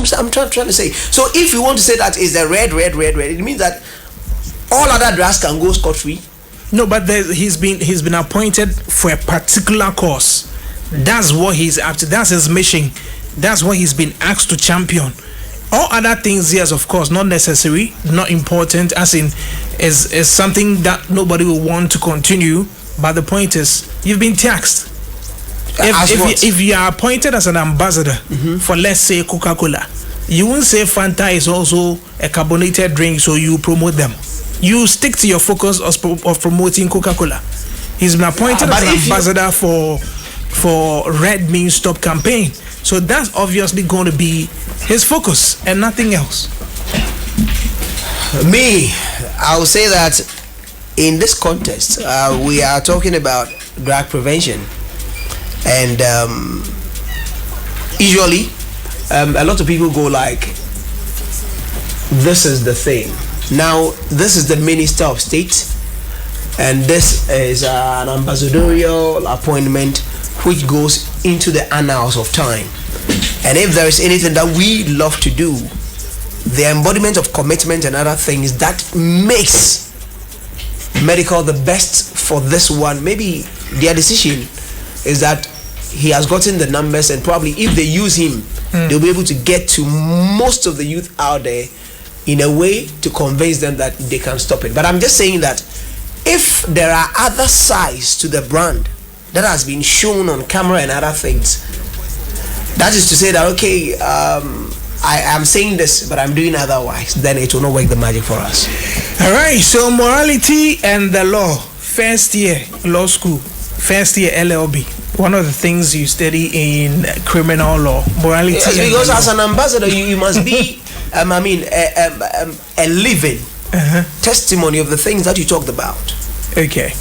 That's what I'm trying to say. So if you want to say that is the red, it means that all other drugs can go scot-free. No, but he's been appointed for a particular cause. That's what he's up to. That's his mission. That's what he's been asked to champion. All other things, yes, of course, not necessary, not important, as in is something that nobody will want to continue. But the point is, you've been taxed. If you are appointed as an ambassador for, let's say, Coca-Cola, you won't say Fanta is also a carbonated drink, so you promote them. You stick to your focus of promoting Coca-Cola. He's been appointed as an ambassador for Red Means Stop campaign. So that's obviously going to be his focus and nothing else. I'll say that in this context, we are talking about drug prevention. And usually, a lot of people go like, this is the thing. Now, this is the Minister of State, and this is an ambassadorial appointment which goes into the annals of time. And if there is anything that we love to do, the embodiment of commitment and other things that makes medical the best for this one, maybe their decision is that he has gotten the numbers, and probably if they use him, they'll be able to get to most of the youth out there in a way to convince them that they can stop it. But I'm just saying that if there are other sides to the brand that has been shown on camera and other things, that is to say that, okay, I am saying this, but I'm doing otherwise, then it will not work the magic for us. All right, so morality and the law, first year law school, first year LLB. One of the things you study in criminal law, morality. Yes, because as an ambassador, you must be, a living testimony of the things that you talked about. Okay.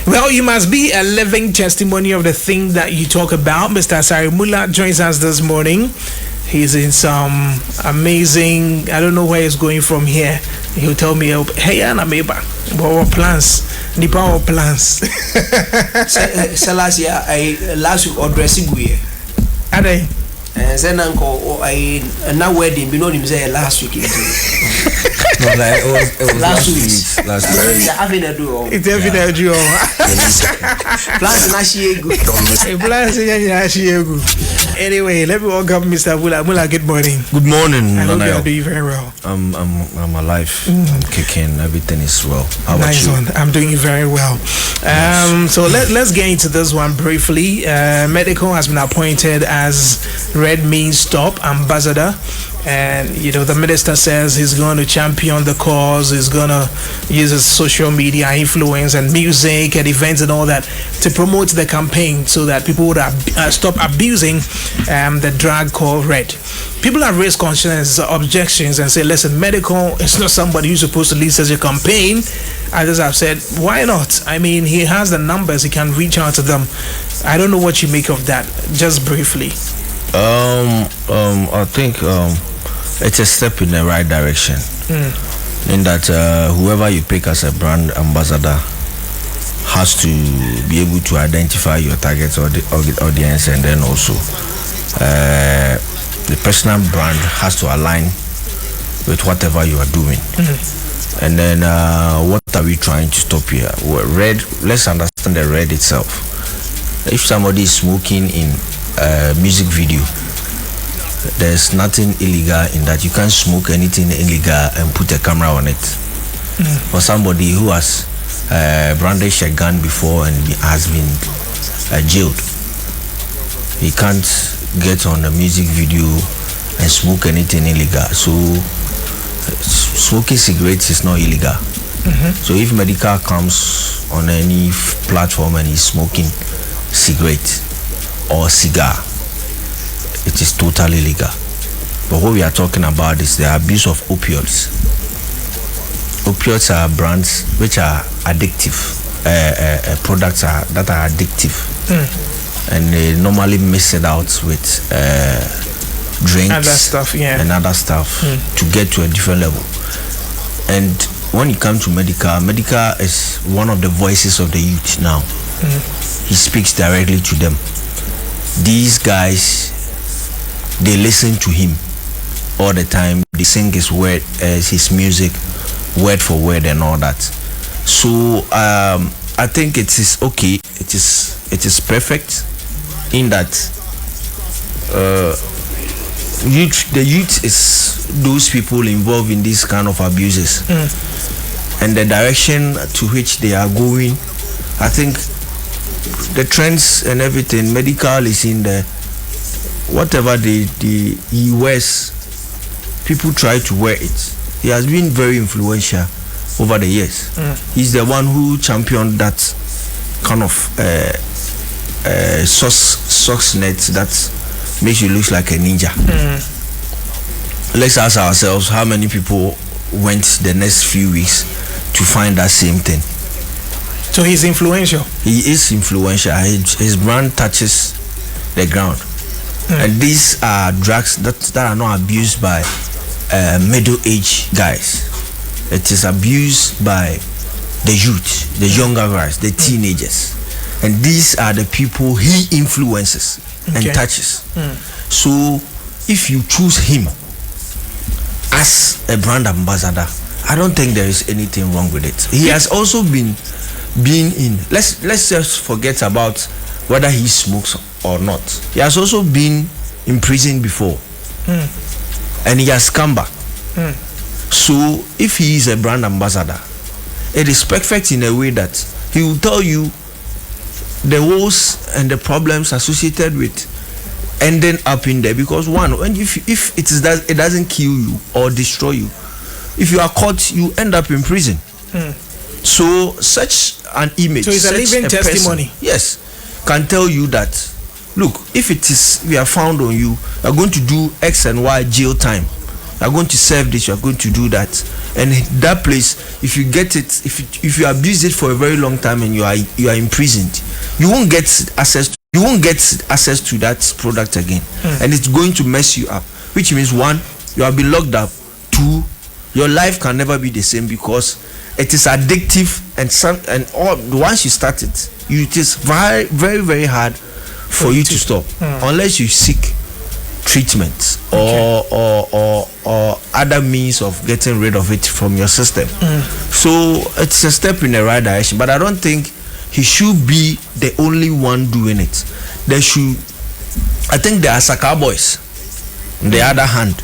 Well, you must be a living testimony of the thing that you talk about. Mr. Asarimula joins us this morning. He's in some amazing, I don't know where he's going from here. He'll tell me, hey, Anna Meba, what plans? The power plans. Salasia, I last week or dressing wear. Are they? And then uncle, I now wedding, we know him say last week. No, it was last week. Last week. Having a duo. It's having a duo. Plans in Ashiegu. Plans in Ashiegu. Anyway, let me welcome Mr. Mula. Mula, good morning. Good morning. I hope you are doing very well. I'm alive. I'm kicking. Everything is well. How about nice you? One. I'm doing very well. So let's get into this one briefly. Medical has been appointed as Red Means Stop ambassador. And the minister says he's going to champion the cause. He's going to use his social media influence and music and events and all that to promote the campaign so that people would stop abusing the drug called Red. People have raised concerns, objections, and say, listen, medical is not somebody who's supposed to lead such a campaign. Others have said, why not? I mean, he has the numbers, he can reach out to them. I don't know what you make of that, just briefly. I think it's a step in the right direction. In that whoever you pick as a brand ambassador has to be able to identify your targets or the audience, and then also the personal brand has to align with whatever you are doing. And then what are we trying to stop here? Well, Red, let's understand the Red itself. If somebody is smoking in a music video, there's nothing illegal in that. You can't smoke anything illegal and put a camera on it. For somebody who has brandished a gun before and has been jailed, he can't get on a music video and smoke anything illegal. So smoking cigarettes is not illegal. So if Medical comes on any platform and he's smoking cigarette or cigar, it is totally illegal. But what we are talking about is the abuse of opioids. Opioids are brands which are addictive, products that are addictive, and they normally mix it out with drinks other stuff, and other stuff to get to a different level. And when you come to Medical is one of the voices of the youth now. He speaks directly to them. These guys, they listen to him. all the time. They sing his word, his music, word for word, and all that. So I think it is okay. It is perfect in that the youth is those people involved in this kind of abuses, and the direction to which they are going. I think the trends and everything, medical is in there. Whatever he wears, people try to wear it. He has been very influential over the years. He's the one who championed that kind of socks net that makes you look like a ninja. Let's ask ourselves how many people went the next few weeks to find that same thing. So he's influential. He is influential. His brand touches the ground. And these are drugs that are not abused by middle-aged guys. It is abused by the youth, the younger guys, the teenagers. And these are the people he influences and touches. So if you choose him as a brand ambassador, I don't think there is anything wrong with it. He has also been in, let's just forget about whether he smokes or not. He has also been in prison before, and he has come back. So if he is a brand ambassador, it is perfect in a way that he will tell you the woes and the problems associated with ending up in there. Because one, when if it is that it doesn't kill you or destroy you, if you are caught, you end up in prison. So such an image, so it's a living testimony. Person, yes, can tell you that, look, if it is we are found on you are going to do X and Y jail time. You are going to serve this. You are going to do that. And that place, if you get it, if you abuse it for a very long time and you are imprisoned, you won't get access to that product again, and it's going to mess you up. Which means one, you have been locked up. Two, your life can never be the same because it is addictive, and once you start it, it is very, very, very hard for you to stop unless you seek treatment or other means of getting rid of it from your system. So it's a step in the right direction, but I don't think he should be the only one doing it. I think there are Saka boys on the other hand,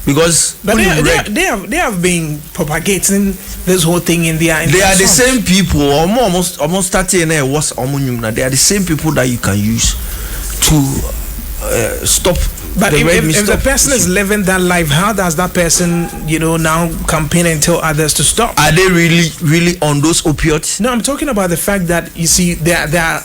because but they have been propagating this whole thing in their they are the same people, almost 30 and was they are the same people that you can use to stop. But if the person is living that life, how does that person, now campaign and tell others to stop? Are they really on those opioids? No, I'm talking about the fact that, you see, there are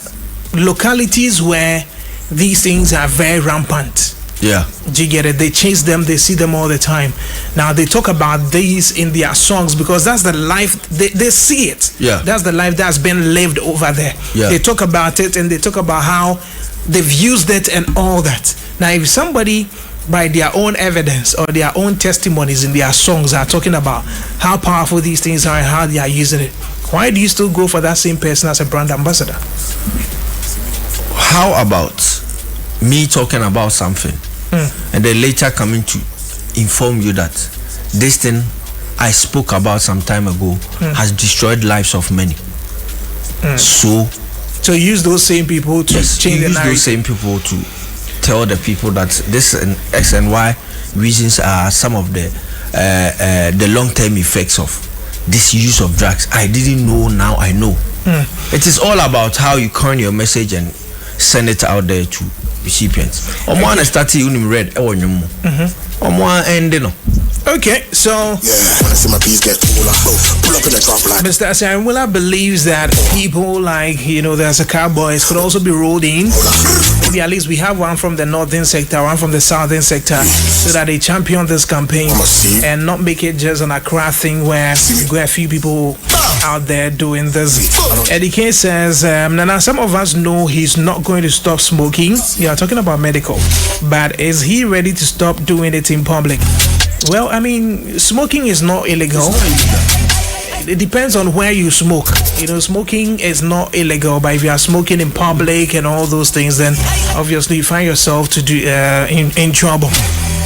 localities where these things are very rampant. Yeah. Do you get it? They chase them, they see them all the time. Now they talk about these in their songs because that's the life, they see it. Yeah. That's the life that's been lived over there. Yeah. They talk about it and they talk about how they've used it and all that. Now if somebody by their own evidence or their own testimonies in their songs are talking about how powerful these things are and how they are using it, why do you still go for that same person as a brand ambassador? How about me talking about something and then later coming to inform you that this thing I spoke about some time ago has destroyed lives of many? So use those same people to change the narrative. Use those same people to tell the people that this and X and Y reasons are some of the long-term effects of this use of drugs. I didn't know, now I know. It is all about how you coin your message and send it out there to recipients. Okay, so Mr. Asayamula believes that people like, there's a cowboys could also be rolled in. Maybe at least we have one from the northern sector, one from the southern sector, so that they champion this campaign and not make it just an Accra thing where you got a few people out there doing this. Eddie K says, Nana, some of us know he's not going to stop smoking. You are talking about medical, but is he ready to stop doing it in public? Well, I mean, smoking is not illegal. It depends on where you smoke. Smoking is not illegal, but if you are smoking in public and all those things, then obviously you find yourself to do in trouble.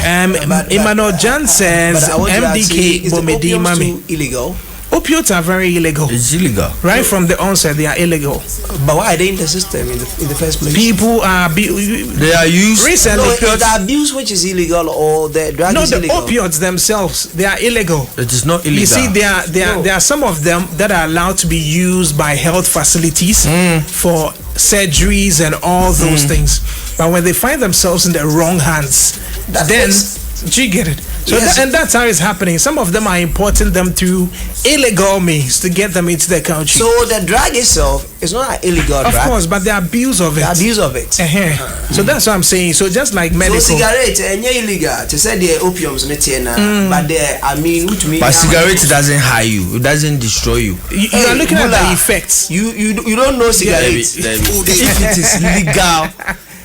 Emmanuel Jan says MDK is the Bomedi opiums Mami. too illegal? Opiates are very illegal. It's illegal. Right from the onset, they are illegal. But why are they in the system in the first place? People are They are used. recently. No, it's the abuse which is illegal, or the drug No, is the illegal. opioids themselves, they are illegal. It is not illegal. You see, there are some of them that are allowed to be used by health facilities for surgeries and all those things. But when they find themselves in the wrong hands, do you get it? So Yes. and that's how it's happening. Some of them are importing them through illegal means to get them into the country. So the drug itself is not an illegal Of drug. course, but the abuse of it. The abuse of it. So that's what I'm saying. So just like medical. So cigarette illegal. To say the opiums but which means. But cigarette doesn't high you. It doesn't destroy you. You are looking at the effects. You don't know cigarettes. If it is legal,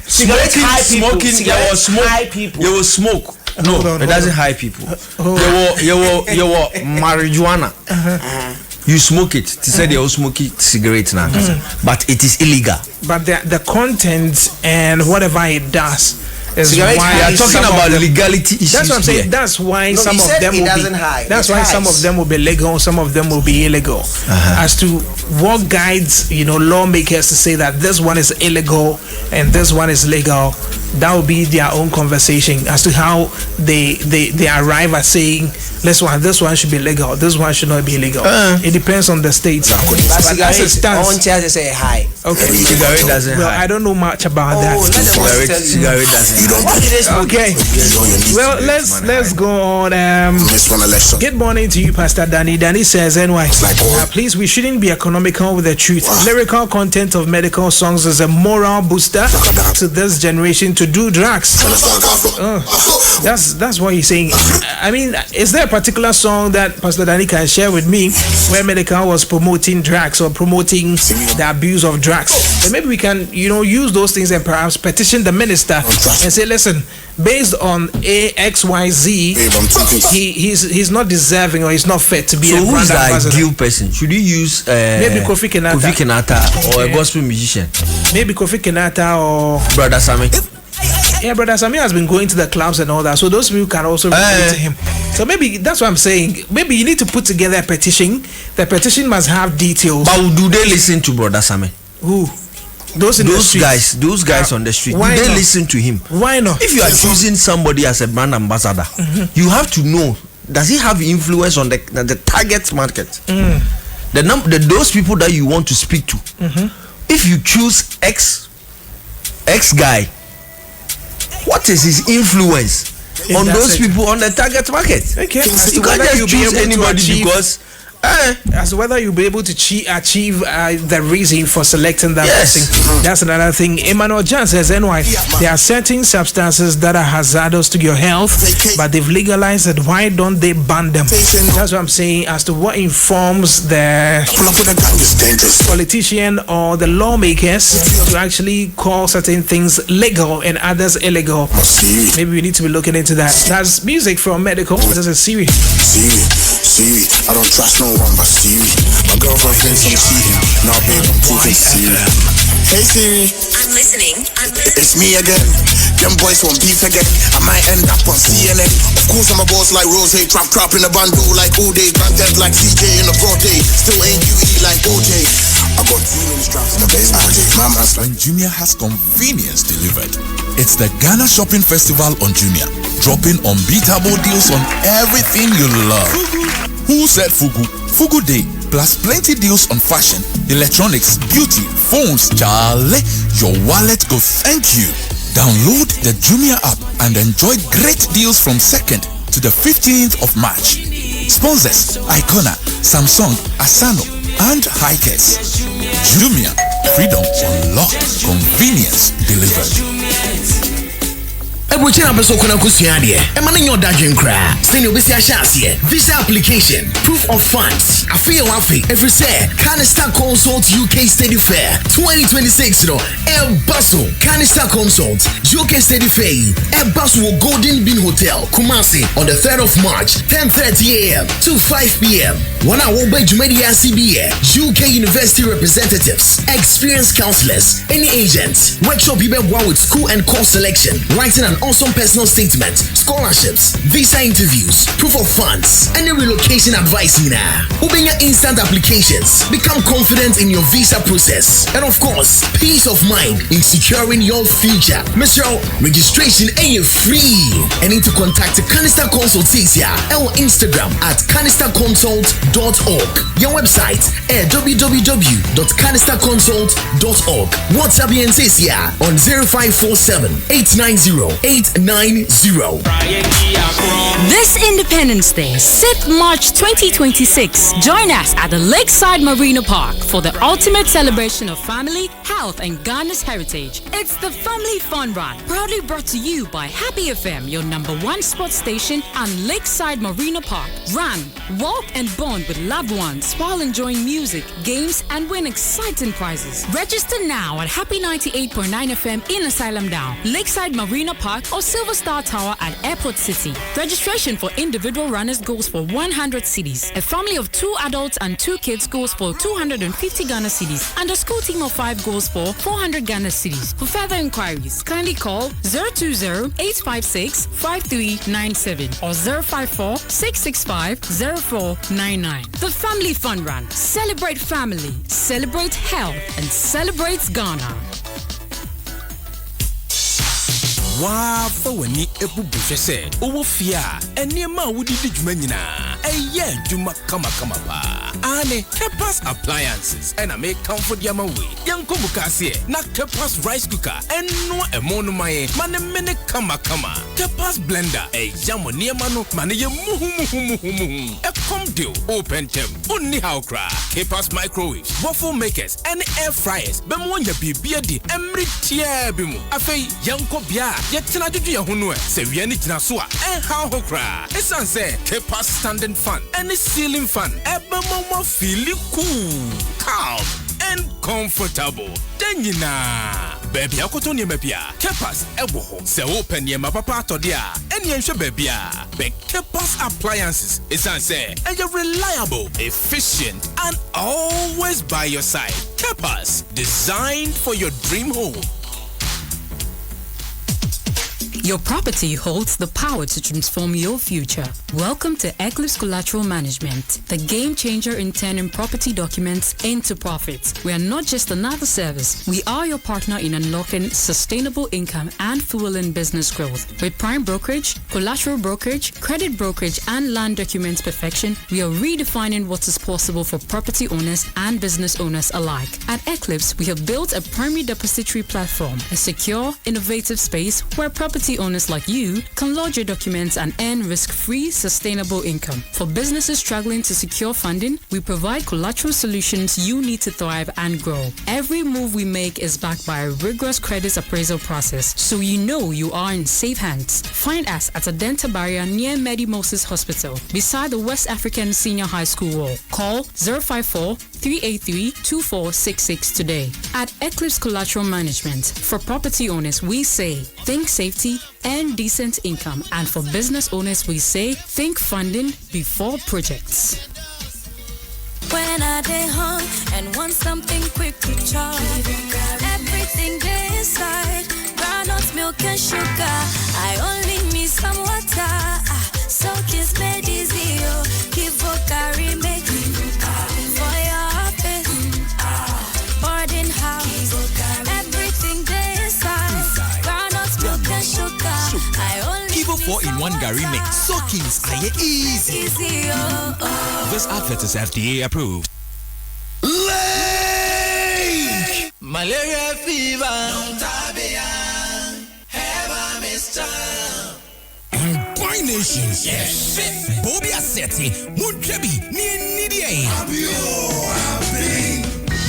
Cigarette high people. smoking, Cigarette you will smoke. high people. You will smoke. No, Hold on. it doesn't high people. You will marijuana. You smoke it. To say they will smoke it, cigarette now, but it is illegal. But the content and whatever it does is Cigarette why We are talking some of about them- legality issues. That's what I'm saying. here. That's why No, some he of said them it will doesn't be. hide. That's It why some hides. of them will be legal, some of them will be illegal. As to what guides, lawmakers to say that this one is illegal and this one is legal, that will be their own conversation as to how they arrive at saying this one should be legal, this one should not be legal. It depends on the states. But But as it cigarette, stands, on chance they say high. okay. Cigarette doesn't Well, high. I don't know much about Oh, that. let them Cigarette, tell you. cigarette doesn't high. What did they smoke? Okay. Well, let's go on. Good morning to you, Pastor Danny. Danny says, "NY, please, we shouldn't be economical with the truth. Lyrical content of medical songs is a moral booster to this generation to do drugs." That's what he's saying. I mean, is there a particular song that Pastor Danny can share with me where Medical was promoting drugs or promoting the abuse of drugs? And maybe we can, use those things and perhaps petition the minister and say, listen, based on XYZ, he's not deserving or he's not fit to be So a who's brand the ambassador. ideal person? Should you use Maybe Kofi Kenata. or a gospel musician? Maybe Kofi Kenata or Brother Sammy. yeah, brother Samir has been going to the clubs and all that, so those people can also relate to him. So maybe that's what I'm saying. Maybe you need to put together a petition. The petition must have details. But do they listen to Brother Sammy? Who? Those in the streets. Those guys on the street. Why Do they not? listen to him? Why not? If you are choosing somebody as a brand ambassador, you have to know, does he have influence on the target market? Those people that you want to speak to. If you choose X guy, what is his influence In on that those sector. people on the target market? Okay. As You to can't whether just you'll be choose able to anybody achieve- because as to whether you'll be able to achieve the reason for selecting that Yes. person. That's another thing. Emmanuel Jan says, NY, there are certain substances that are hazardous to your health, but they've legalized it. Why don't they ban them? That's what I'm saying as to what informs the politician or the lawmakers to actually call certain things legal and others illegal. Maybe we need to be looking into that. That's music from Medical. This is a series. Siri, I don't trust no one but Siri. My girlfriend thinks I'm cheating. Now babe, I'm proving Siri. Hey Siri, I'm listening. it's me again. Them boys want beef again. I might end up on CNN. Of course I'm a boss like Rose, trap crap in the bando like all day. Back dead like CJ in the broad day. Still ain't UE like OJ. I got demons trapped in the basement. Mama's like When Jumia has convenience delivered. It's the Ghana Shopping Festival on Jumia, dropping unbeatable deals on everything you love. Who said Fugu? Fugu Day, plus plenty deals on fashion, electronics, beauty, phones. Charlie, your wallet go thank you. Download the Jumia app and enjoy great deals from 2nd to the 15th of March. Sponsors: Icona, Samsung, Asano, and Hikers. Jumia, freedom unlocked, convenience delivered. Ebuchina beso kuna kusuade. Emane nyo dadwen kra. Senior obesi ahyasie. Visa application, proof of funds. Afi every say Canister Consult UK Study Fair 2026 no. Basso Canister Consult UK Study Fair. Basso Golden Bean Hotel Kumasi on the 3rd of March 10:30 a.m. to 5 p.m. One hour by Jumedia CBA, UK University representatives, experienced counselors, any agents, workshop people with school and course selection, writing an awesome personal statements, scholarships, visa interviews, proof of funds, and a relocation advice. Open your instant applications, become confident in your visa process, and of course, peace of mind in securing your future. Mr. Registration is free. And need to contact Canister Consultatia or Instagram at canisterconsult.org. Your website at www.canisterconsult.org. WhatsApp Yensesia on 0547 890 890. This Independence Day, 6th March 2026, join us at the Lakeside Marina Park for the ultimate celebration of family, health, and Ghana's heritage. It's the Family Fun Run, proudly brought to you by Happy FM, your #1 sports station, and Lakeside Marina Park. Run, walk, and bond with loved ones while enjoying music, games, and win exciting prizes. Register now at Happy 98.9 FM in Asylum Down, Lakeside Marina Park, or Silver Star Tower at Airport City. Registration for individual runners goes for 100 cedis. A family of 2 adults and 2 kids goes for 250 Ghana cedis, and a school team of 5 goes for 400 Ghana cedis. For further inquiries, kindly call 020-856-5397 or 054-665-0499. The Family Fun Run. Celebrate family, celebrate health, and celebrate Ghana. Wow, for when you ebu said, "Oh, Fia, and near ma would you do menina? A year, Juma kama pa. Ane, Kepas appliances, and I make comfort yamawi. Young Komukasi, not Kepas rice cooker, and no a monomae, manemene kama. Kepas blender, a yamo near mano, mania muhu. A comdeal, open tem, only how cry. Kepas microwaves, waffle makers, and air fryers, Bemonia beardy, emri bimu. Afe, young Kobia. Yet I do ya hunwe, say we any tinasua, and how hokra. It's say, Kepa standing fan, and a ceiling fan, eba momo feeling cool, calm, and comfortable. Then you na, baby, I could only mepia, Kepas, ebo, say open ye papa to dia, and yensha babia. But Kepas appliances, it's say, and you're reliable, efficient, and always by your side. Kepas, designed for your dream home. Your property holds the power to transform your future. Welcome to Eclipse Collateral Management, the game changer in turning property documents into profits. We are not just another service. We are your partner in unlocking sustainable income and fueling business growth. With prime brokerage, collateral brokerage, credit brokerage, and land documents perfection, we are redefining what is possible for property owners and business owners alike. At Eclipse, we have built a primary depository platform, a secure, innovative space where property owners like you can lodge your documents and earn risk-free, sustainable income. For businesses struggling to secure funding, we provide collateral solutions you need to thrive and grow. Every move we make is backed by a rigorous credit appraisal process, so you know you are in safe hands. Find us at Adenta Barrier near Medi Moses Hospital, beside the West African Senior High School wall. Call 054-383-2466 today. At Eclipse Collateral Management, for property owners, we say, think safety and decent income. And for business owners, we say, think funding before projects. When I dey home and want something quick to chop, everything dey inside, groundnut milk and sugar. I only need some water, so kiss me easy, oh. Keep carry me for your office, boarding house. Everything dey inside, groundnut milk and sugar. I only Kivo 4-in-1 Gary mix. Soakings are easy. This advert is FDA approved. Lake! Malaria fever. No tabian. Have a mister. Boy Nations. Yes. Bobia Seti. Munchebi. Nidia. Abio.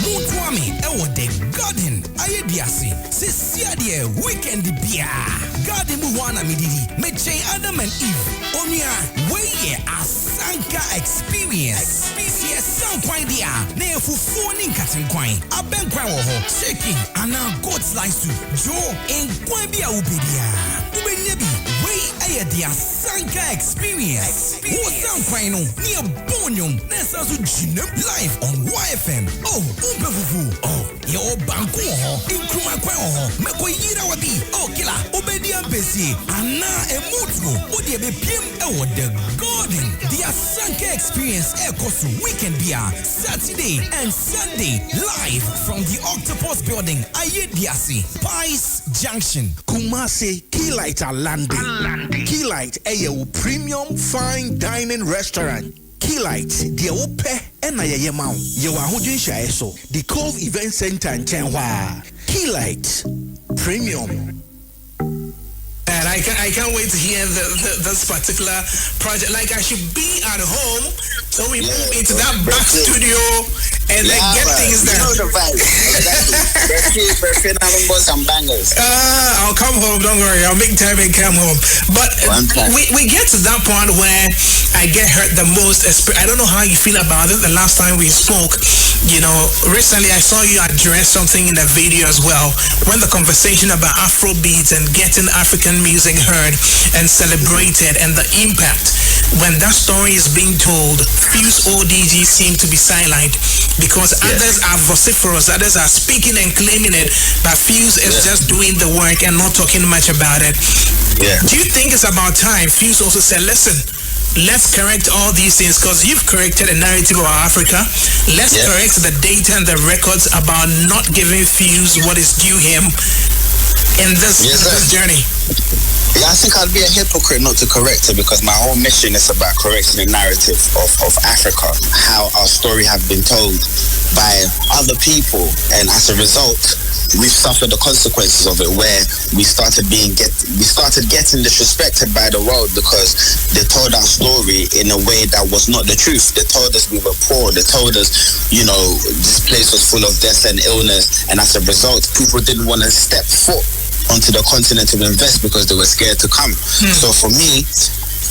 Mutwami. Ewo de garden. Ayediasi. Sisia de weekend bia. Garden buwana mididi. Meche Adam and Eve. Onya. Weye Asanka experience. Yes, some point dia. Ne fufu ni nkatin kwan. Aben kwan wo ho. Shaking. Ana goat slice soup. Jo. En kwan bia ubedia. Ubenyebi. Hey, the Asanka experience. What's up, Quino? Near Bonium. Let's also live on YFM. Oh, Umpefufu. Oh, your banku. Inkruma Quaho. Mako Yira Wadi. Oh, Killa. Obedian Bessie. Anna Emutu. Odi be PM. Oh, the garden. The Asanka experience. Ekosu weekend beer. Saturday and Sunday. Live from the Octopus building. Ayediasi. Spice Junction. Kumasi Keylight Landing. Keylight a premium fine dining restaurant. Keylight the ope and ayayamau. Yewa hujin shaeso. The Cove Event Center in Chenhua. Keylight premium. And I can't wait to hear this particular project. Like I should be at home, so we move into that back studio and then get things done. You know the vibe. Some bangers. I'll come home. Don't worry. I'll make time and come home. But we get to that point where I get hurt the most. I don't know how you feel about it. The last time we spoke, you know, recently I saw you address something in the video as well. When the conversation about Afrobeats and getting African music heard and celebrated and the impact when that story is being told, few ODGs seem to be silent because others are vociferous, others are speaking and claiming it, but Fuse is just doing the work and not talking much about it. Do you think it's about time Fuse also said, listen, let's correct all these things because you've corrected a narrative about Africa. Let's correct the data and the records about not giving Fuse what is due him in this journey. Yeah, I think I'd be a hypocrite not to correct it because my whole mission is about correcting the narrative of Africa, how our story have been told by other people, and as a result, we've suffered the consequences of it, where we started getting disrespected by the world because they told our story in a way that was not the truth. They told us we were poor. They told us, you know, this place was full of death and illness, and as a result, people didn't want to step foot onto the continent to invest because they were scared to come. So for me,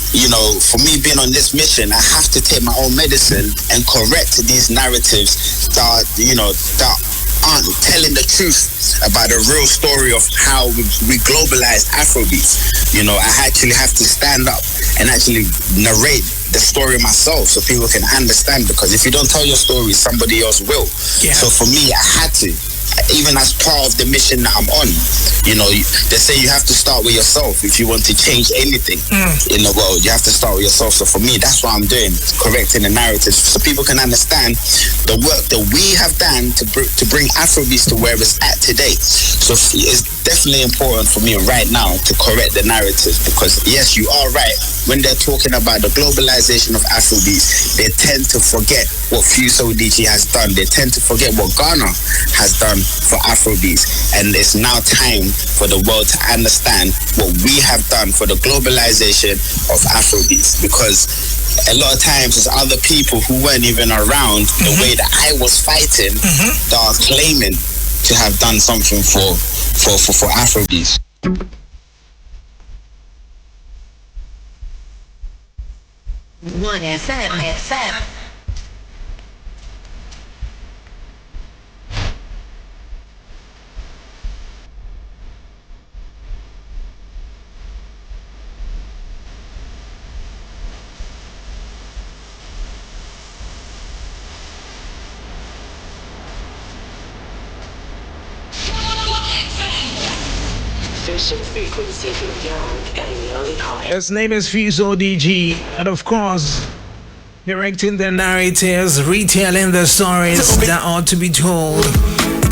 you know, for me being on this mission, I have to take my own medicine and correct these narratives that, you know, that aren't telling the truth about the real story of how we globalized Afrobeats. You know, I actually have to stand up and actually narrate the story myself so people can understand, because if you don't tell your story, somebody else will. So for me, I had to, even as part of the mission that I'm on, you know, they say you have to start with yourself. If you want to change anything in the world, you have to start with yourself. So for me, that's what I'm doing, correcting the narrative so people can understand the work that we have done to bring Afrobeats to where it's at today. So it's definitely important for me right now to correct the narrative, because yes, you are right. When they're talking about the globalization of Afrobeats, they tend to forget what Fuse ODG has done. They tend to forget what Ghana has done for Afrobeats. And it's now time for the world to understand what we have done for the globalization of Afrobeats. Because a lot of times it's other people who weren't even around the way that I was fighting that are claiming to have done something for Afrobeats. One FM. His name is Fuse ODG, and of course, directing the narratives, retelling the stories that ought to be told.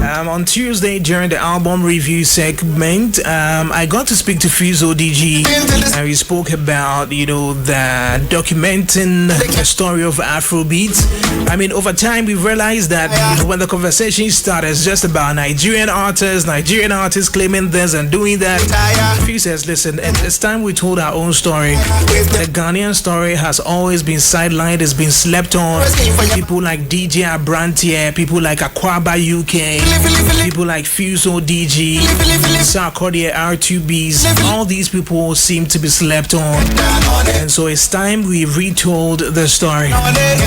On Tuesday during the album review segment, I got to speak to Fuse ODG, and we spoke about, you know, the documenting the story of Afrobeats. I mean, over time we've realized that, you know, when the conversation started, it's just about Nigerian artists claiming this and doing that. Fuse says, listen, it's time we told our own story. The Ghanaian story has always been sidelined, it's been slept on. People like DJ Abrantier, people like Akwaba UK, People like Fuso DG, Sarkodie R2Bs, all these people seem to be slept on. And so it's time we retold the story.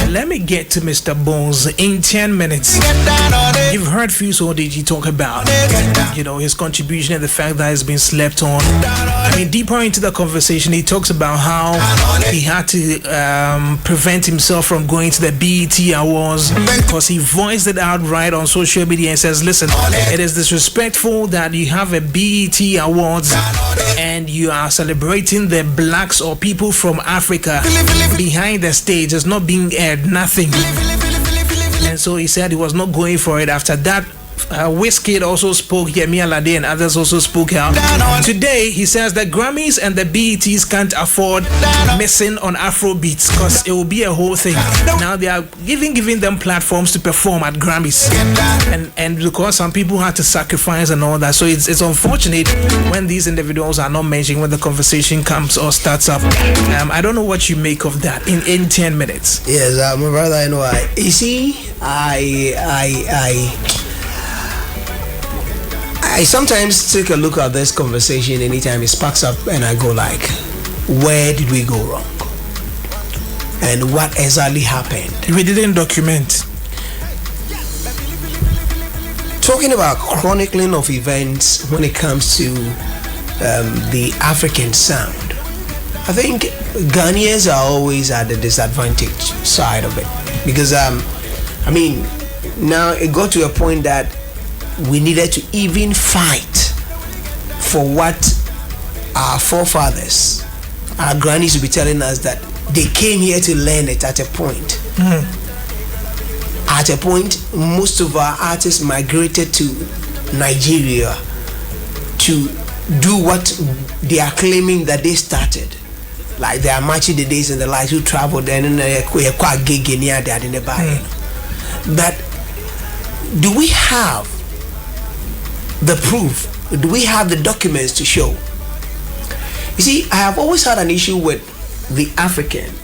Let me get to Mr. Bones in 10 minutes. You've heard Fuso DG talk about, his contribution and the fact that he's been slept on. I mean, deeper into the conversation, he talks about how he had to prevent himself from going to the BET Awards because he voiced it outright on social media and says, listen, it is disrespectful that you have a BET Awards and you are celebrating the blacks or people from Africa behind the stage. It's not being aired, nothing. And so he said he was not going for it. After that, Wizkid also spoke, Yemi Alade and others also spoke out. Today, he says the Grammys and the BETs can't afford missing on Afrobeats because it will be a whole thing. Now they are giving them platforms to perform at Grammys, and because some people had to sacrifice and all that. So it's unfortunate when these individuals are not mentioned when the conversation comes or starts up. I don't know what you make of that in 10 minutes. Yes, my brother, I know. You see, I sometimes take a look at this conversation anytime it sparks up and I go like, where did we go wrong? And what exactly happened? We didn't document. Talking about chronicling of events when it comes to the African sound, I think Ghanaians are always at the disadvantaged side of it. Because, now it got to a point that we needed to even fight for what our forefathers, our grannies would be telling us that they came here to learn it at a point. At a point, most of our artists migrated to Nigeria to do what they are claiming that they started. Like they are matching the days and the lights who traveled and quite gig in here, but do we have the proof? Do we have the documents to show? You see, I have always had an issue with the African,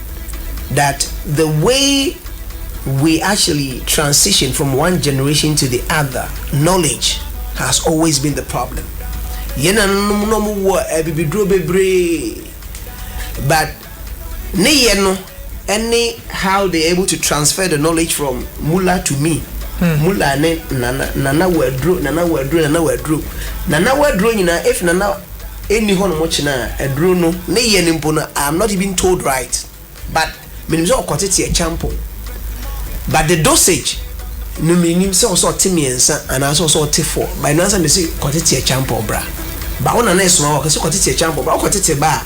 that the way we actually transition from one generation to the other, knowledge has always been the problem. But how they're able to transfer the knowledge from Mullah to me. Mula ne nana wedro if nana any hono much na edro no ne ye nimpo na I'm not even told right, but minim so kwatete a champo, but the dosage no minim so timiensa and also T4 by nansa me say kwatete a champo bra ba wona na eso wa kwatete kwatete a champo bra kwatete ba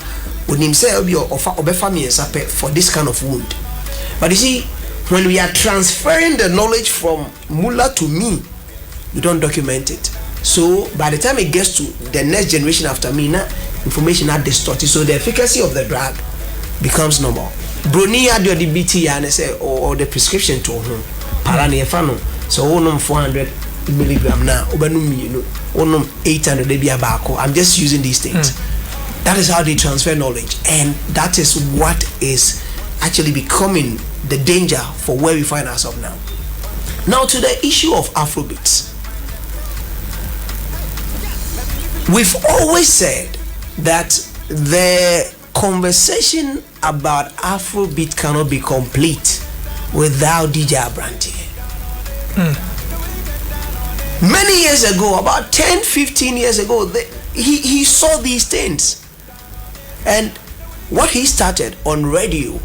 onim say obi obefa miensa for this kind of wound. But you see, when we are transferring the knowledge from Mullah to me, we don't document it. So by the time it gets to the next generation after me, now information are distorted. So the efficacy of the drug becomes normal. Bruni had your DBT and say or the prescription to him. Paranefano. So onum 400 milligram now. Onum 800 dBA. I'm just using these things. That is how they transfer knowledge, and that is what is actually becoming the danger for where we find ourselves now. Now to the issue of Afrobeats. We've always said that the conversation about Afrobeat cannot be complete without DJ Abranti. Many years ago, about 10-15 years ago, he saw these things, and what he started on radio,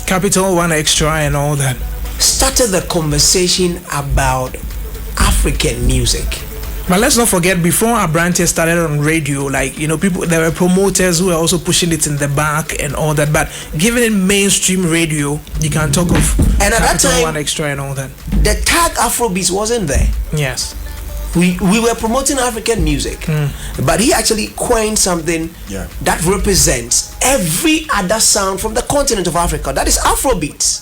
Capital One Extra and all that, started the conversation about African music. But let's not forget, before Abrante started on radio, people, there were promoters who were also pushing it in the back and all that. But given it mainstream radio, you can talk of and at that time, One Extra and all that. The tag Afrobeats wasn't there. Yes. We were promoting African music, but he actually coined something that represents every other sound from the continent of Africa. That is Afrobeats.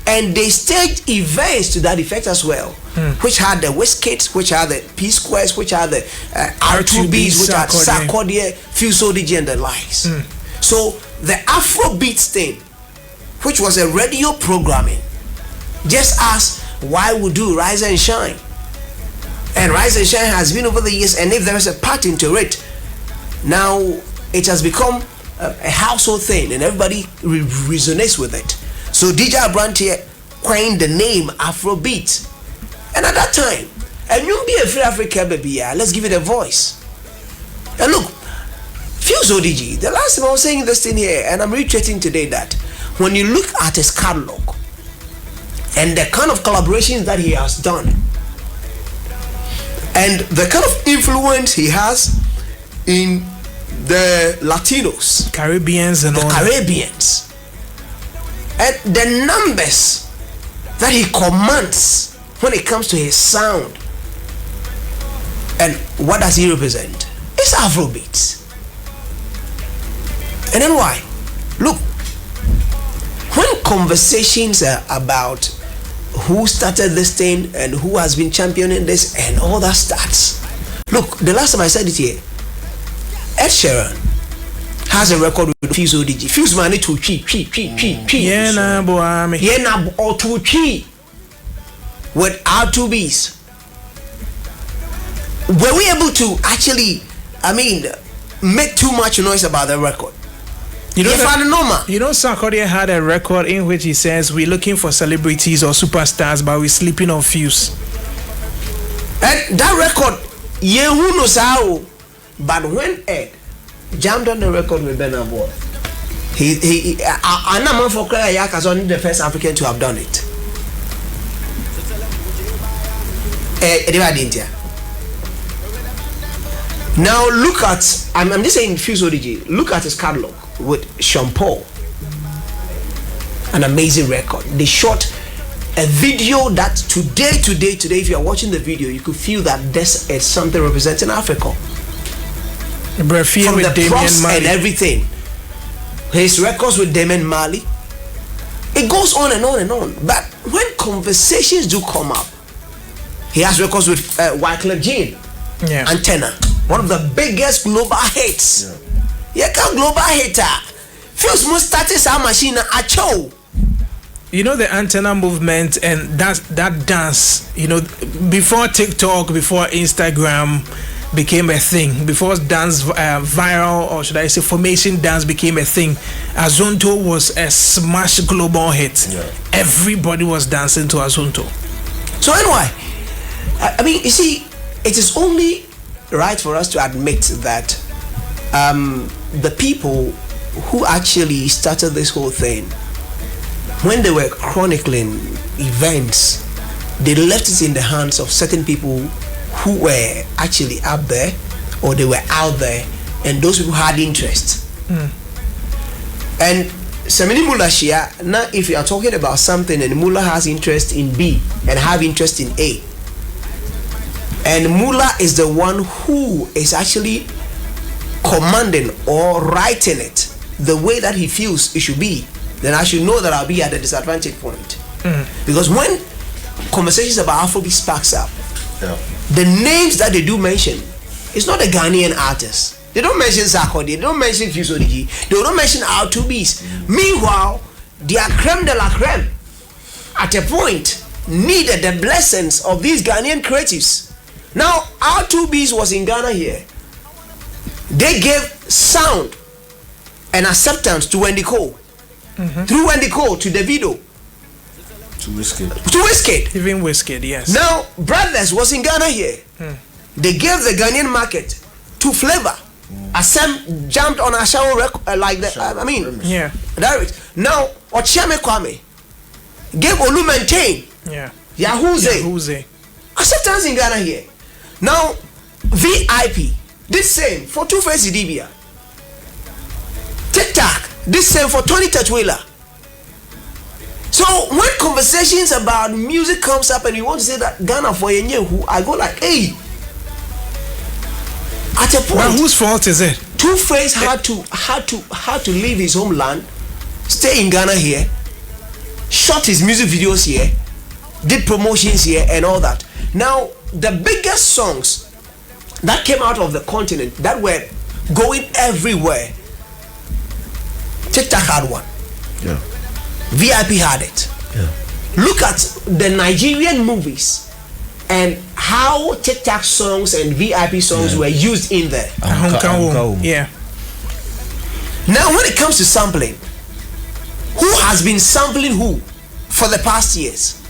And they staged events to that effect as well, which had the Wizkids, which are the P Squares, which are the R2Bs, which are Sarkodie, Fuso DG and the likes. So the Afrobeats thing, which was a radio programming, just as why we do Rise and Shine, And Rise and Shine has been over the years, and if there is a pattern to it, now it has become a household thing, and everybody resonates with it. So DJ Abranteɛ coined the name Afrobeats, and at that time, and you be a free Africa baby, let's give it a voice. And look, Fuse ODG, the last time I was saying this thing here, and I'm reiterating today that when you look at his catalog and the kind of collaborations that he has done, and the kind of influence he has in the Latinos, Caribbeans, and the all Caribbeans, and the numbers that he commands when it comes to his sound, and what does he represent? It's Afrobeats. And then why? Look, when conversations are about who started this thing and who has been championing this and all that starts, look, the last time I said it here, Ed Sheeran has a record with Fuse ODG. Fuse money to cheap. Yeah, na boami. Yeah, na or to cheap with R2Bs. Were we able to actually, make too much noise about the record? You know, Sarkodie had a record in which he says we're looking for celebrities or superstars, but we're sleeping on Fuse. And that record, who knows how? But when Ed jammed on the record with Ben Boy, I'm not for crying. Yaka's only the first African to have done it. Now look at, I'm just saying Fuse ODG, look at his catalog with Sean Paul. An amazing record. They shot a video that today, if you are watching the video, you could feel that this is something representing Africa. From the props and everything. His records with Damien Marley. It goes on and on and on. But when conversations do come up, he has records with Wyclef Jean, Antenna, one of the biggest global hits. Global hitter. Fuse must start his machine at show. You know the Antenna movement and that dance, before TikTok, before Instagram became a thing, before dance viral, or should I say formation dance became a thing, Azonto was a smash global hit. Everybody was dancing to Azonto. So anyway, you see, it is only right for us to admit that the people who actually started this whole thing, when they were chronicling events, they left it in the hands of certain people who were actually up there, or they were out there, and those people had interest. And Samini Mula Shia, now if you are talking about something and Mula has interest in B and have interest in A, and Mula is the one who is actually commanding or writing it the way that he feels it should be, then I should know that I'll be at a disadvantage point. Because when conversations about Afrobeat sparks up, the names that they do mention, it's not a Ghanaian artist. They don't mention Sarkodie, they don't mention Fuse ODG, they don't mention R2Bs. Meanwhile, their creme de la creme at a point needed the blessings of these Ghanaian creatives. Now R2Bs was in Ghana here. They gave sound and acceptance to Wendy Cole. Through Wendy Cole to Davido. To Wizkid. To Wizkid. Even Wizkid, yes. Now, Brothers was in Ghana here. They gave the Ghanaian market to Flavor. Asem jumped on a shower like that. Direct. Now, Ochiame Kwame gave Olu Maintain. Yahooze. Acceptance in Ghana here. Now, VIP. This same for Two-Face Idibia. TikTok. This same for Tony Tatuela. So when conversations about music comes up and you want to say that Ghana for Yenyehu, I go like, hey. At a point, but whose fault is it? Two-Face had to leave his homeland, stay in Ghana here, shot his music videos here, did promotions here and all that. Now the biggest songs that came out of the continent that were going everywhere, TikTok had one. VIP had it. Look at the Nigerian movies and how TikTok songs and VIP songs were used in there. Yeah. Now, when it comes to sampling, who has been sampling who for the past years?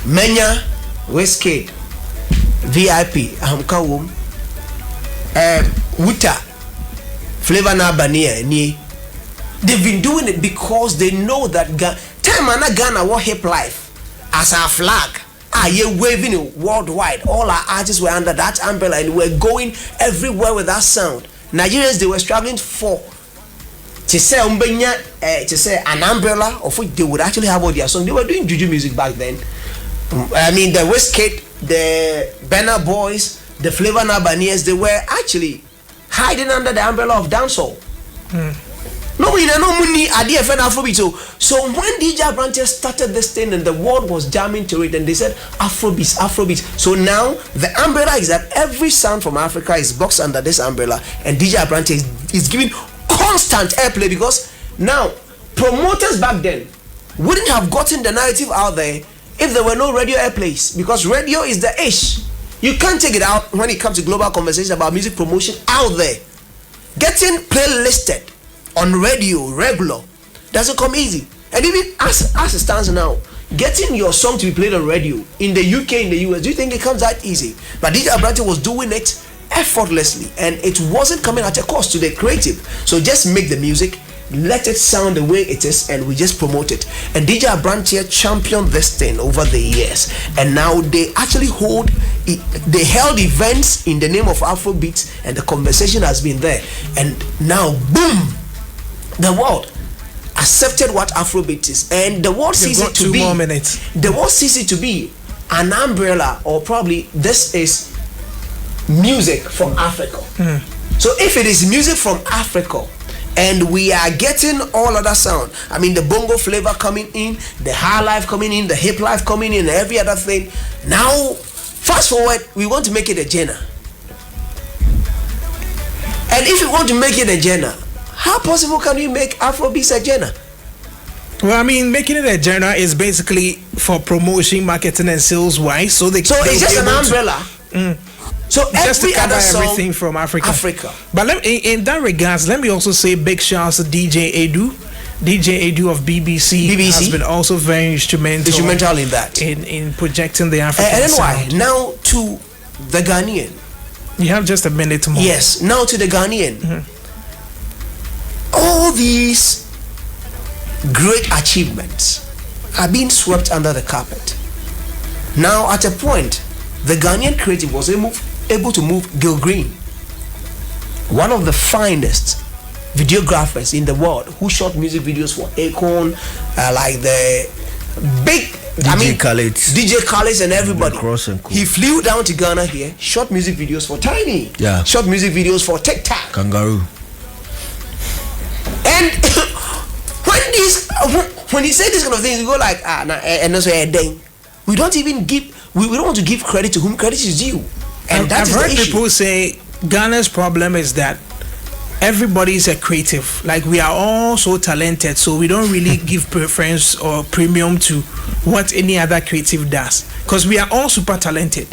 Menya, Westgate, VIP, Ahamkawum, Wuta, Flavor Nabania, Ni. They've been doing it because they know that Ghana war hip life as our flag. You're waving it worldwide. All our artists were under that umbrella and we're going everywhere with that sound. Nigerians, they were struggling for to say an umbrella of which they would actually have all their songs. They were doing juju music back then. I mean, the Westgate, the Banner Boys, the Flavor Nabaniers, they were actually hiding under the umbrella of dancehall. No money idea for Afrobeat. So when DJ Abrantes started this thing and the world was jamming to it, and they said Afrobeats. So now the umbrella is that every sound from Africa is boxed under this umbrella, and DJ Abrantes is giving constant airplay because now promoters back then wouldn't have gotten the narrative out there if there were no radio airplays, because radio is the ish. You can't take it out when it comes to global conversation about music promotion out there. Getting playlisted on radio regular doesn't come easy, and even as it stands now, getting your song to be played on radio in the UK, in the US, do you think it comes that easy? But DJ Abrantes was doing it effortlessly, and it wasn't coming at a cost to the creative. So just make the music, let it sound the way it is, and we just promote it. And DJ Abrantes championed this thing over the years, and now they actually held events in the name of Afrobeats, and the conversation has been there, and now boom, the world accepted what Afrobeat is, and the world sees it to be. The world sees it to be an umbrella, or probably this is music from Africa. So if it is music from Africa, and we are getting all other sound, I mean the bongo flavor coming in, the high life coming in, the hip life coming in, and every other thing. Now, fast forward, we want to make it a genre. And if you want to make it a genre, how possible can we make Afrobeats a genre? Well, I mean, making it a genre is basically for promotion, marketing, and sales wise. So it's just an umbrella. So just to cover everything from Africa. But in that regards, let me also say big shouts to DJ Edu. DJ Edu of BBC has been also very instrumental in that, in projecting the African and then sound. Now to the Ghanaian. You have just a minute more. Yes, now to the Ghanaian. All these great achievements are being swept under the carpet. Now, at a point, the Ghanaian creative was able to move Gil Green, one of the finest videographers in the world, who shot music videos for Akon, like the big DJ Khaled and everybody. He flew down to Ghana here, shot music videos for Tiny, shot music videos for TikTok, Kangaroo. And when he said this kind of things, you go like, we don't even give, we don't want to give credit to whom credit is due. And I've heard people say Ghana's problem is that everybody is a creative. Like, we are all so talented, so we don't really give preference or premium to what any other creative does, because we are all super talented.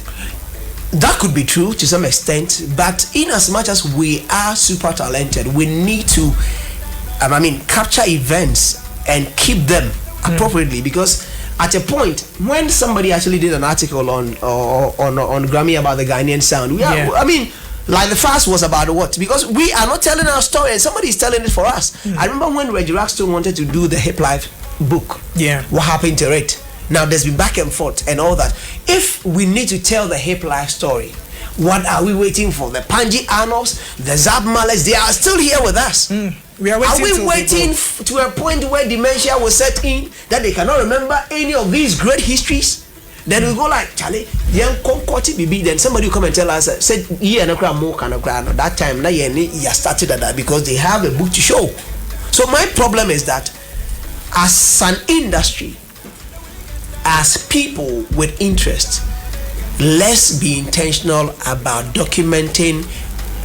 That could be true to some extent, but in as much as we are super talented, we need to capture events and keep them appropriately, because at a point when somebody actually did an article on Grammy about the Ghanaian sound, like the first was about what? Because we are not telling our story and somebody is telling it for us. I remember when Reggie Rackstone wanted to do the Hip Life book. What happened to it? Now there's been back and forth and all that. If we need to tell the Hip Life story, what are we waiting for? The Panji Arnolds, the Zab Males, they are still here with us. Are we waiting to a point where dementia will set in, that they cannot remember any of these great histories? Then we go like, Charlie, young Concordi BB, then somebody will come and tell us, said, that time, you started at that, because they have a book to show. So my problem is that as an industry, as people with interest, let's be intentional about documenting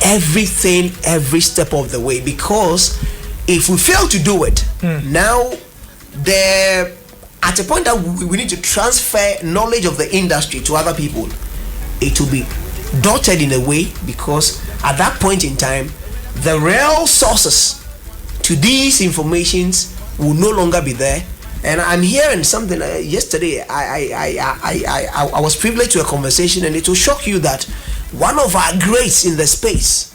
everything, every step of the way, because if we fail to do it, now at a point that we need to transfer knowledge of the industry to other people, it will be dotted in a way, because at that point in time, the real sources to these informations will no longer be there. And I'm hearing something yesterday. I was privileged to a conversation, and it will shock you that one of our greats in the space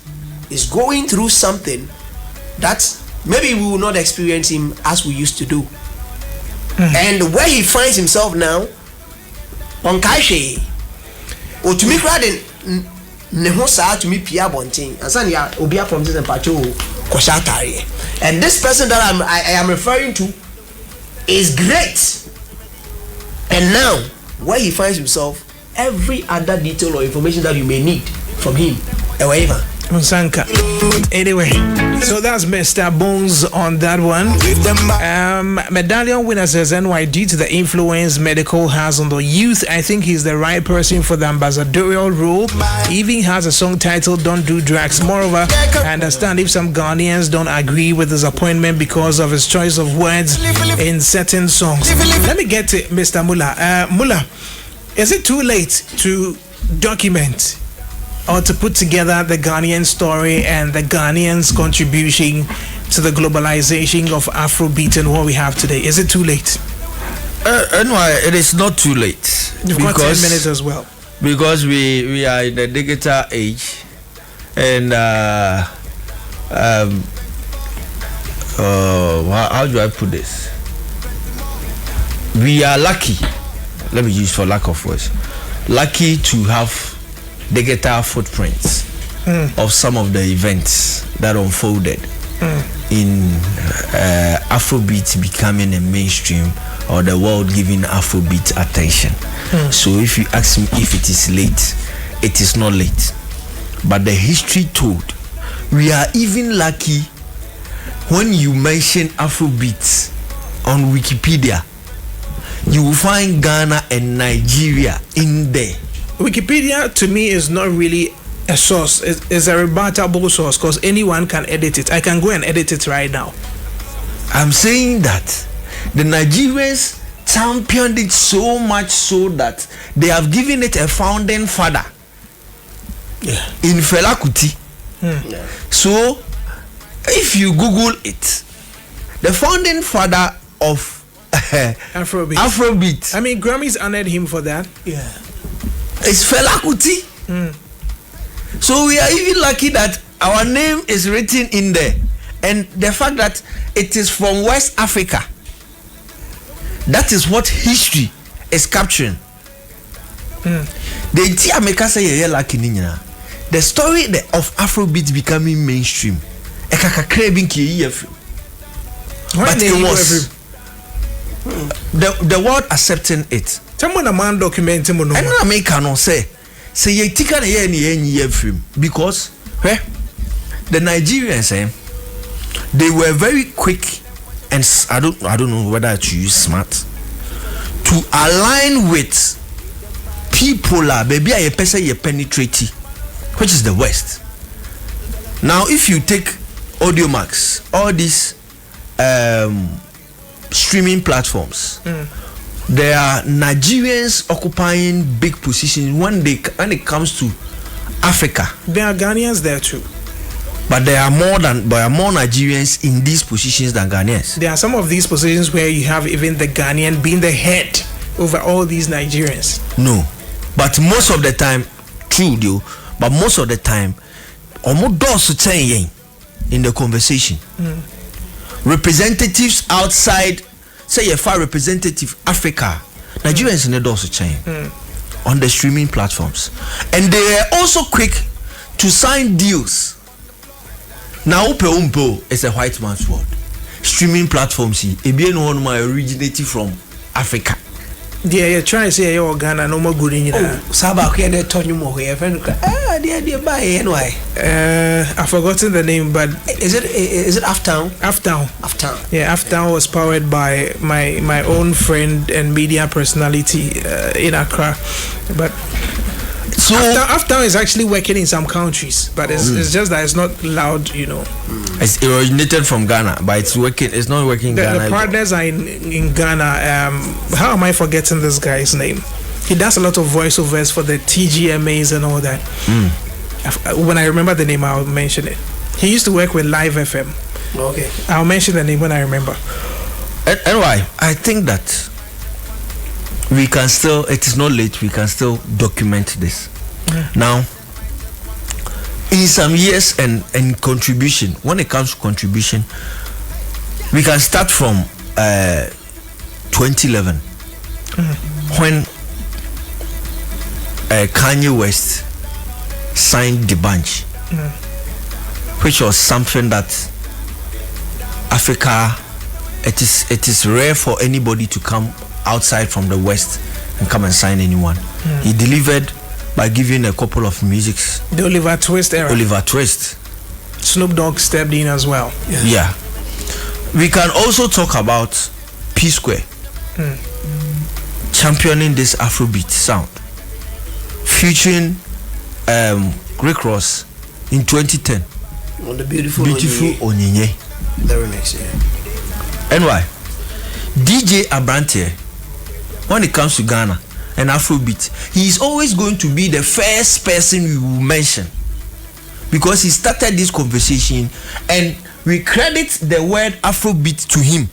is going through something that maybe we will not experience him as we used to do. And where he finds himself now, on Kaishe, or to me, rather Nehosa to me, Pia Bonting, and Sanya Obia from this and Pacho Koshatari. And this person that I am referring to is great. And now, where he finds himself, every other detail or information that you may need from him, however. Anyway, so that's Mr. Bones on that one. Medallion winner says NY, due to the influence Medical has on the youth, I think he's the right person for the ambassadorial role. He even has a song titled Don't Do Drugs. Moreover, I understand if some Ghanaians don't agree with his appointment because of his choice of words in certain songs. Let me get to Mr. Mullah. Mullah, is it too late to document or to put together the Ghanaian story and the Ghanaians' contribution to the globalization of Afrobeat and what we have today? Is it too late? NY, it is not too late. You've got 10 minutes as well. Because we are in the digital age, and how do I put this? We are lucky. Let me use for lack of words. Lucky to have digital footprints of some of the events that unfolded in Afrobeat becoming a mainstream, or the world giving Afrobeat attention. So if you ask me if it is late, it is not late. But the history told, we are even lucky when you mention Afrobeat on Wikipedia, you will find Ghana and Nigeria in there. Wikipedia to me is not really a source. It's a rebuttable source because anyone can edit it. I can go and edit it right now. I'm saying that the Nigerians championed it so much so that they have given it a founding father in Fela Kuti. So if you Google it, the founding father of Afrobeat. I mean, Grammys honored him for that. Yeah. It's Fela Kuti. So we are even lucky that our name is written in there, and the fact that it is from West Africa. That is what history is capturing. The story of Afrobeat becoming mainstream. But it was the world accepting it. Someone a man documenting and I make no say you take an year film because the Nigerians they were very quick, and I don't know whether to use smart to align with people baby a person you penetrate, which is the West. Now if you take Audiomax, all these streaming platforms, there are Nigerians occupying big positions when it comes to Africa. There are Ghanaians there too, but there are more Nigerians in these positions than Ghanaians. There are some of these positions where you have even the Ghanaian being the head over all these Nigerians. No, but most of the time, true though, but most of the time, almost in the conversation, representatives outside, say a far representative Africa, Nigerians in the doors chain on the streaming platforms, and they are also quick to sign deals. Now Umpo is a white man's world. Streaming platforms originated from Africa. Yeah, try to say you're Ghana no more good in you. Sabak here turn you more here. I've forgotten the name, but is it Aftown? Aftown. Yeah, Aftown was powered by my own friend and media personality in Accra. But so Aftown is actually working in some countries, but it's just that it's not loud, you know. It's originated from Ghana, but it's working. It's not working in Ghana. The partners are in Ghana. How am I forgetting this guy's name? He does a lot of voiceovers for the TGMAs and all that. When I remember the name, I'll mention it. He used to work with Live FM. Okay. I'll mention the name when I remember. Anyway, I think that we can still, it is not late, we can still document this. Now, in some years and contribution, when it comes to contribution, we can start from 2011 when Kanye West signed the bunch, which was something that Africa, it is rare for anybody to come outside from the West and come and sign anyone. He delivered by giving a couple of musics. The Oliver Twist era. Oliver Twist. Snoop Dogg stepped in as well. Yeah. We can also talk about P Square championing this Afrobeat sound, featuring Rick Ross in 2010 on the beautiful Onyinye. The remix, yeah. Anyway, DJ Abrantier, when it comes to Ghana and Afrobeat, he is always going to be the first person we will mention, because he started this conversation and we credit the word Afrobeat to him.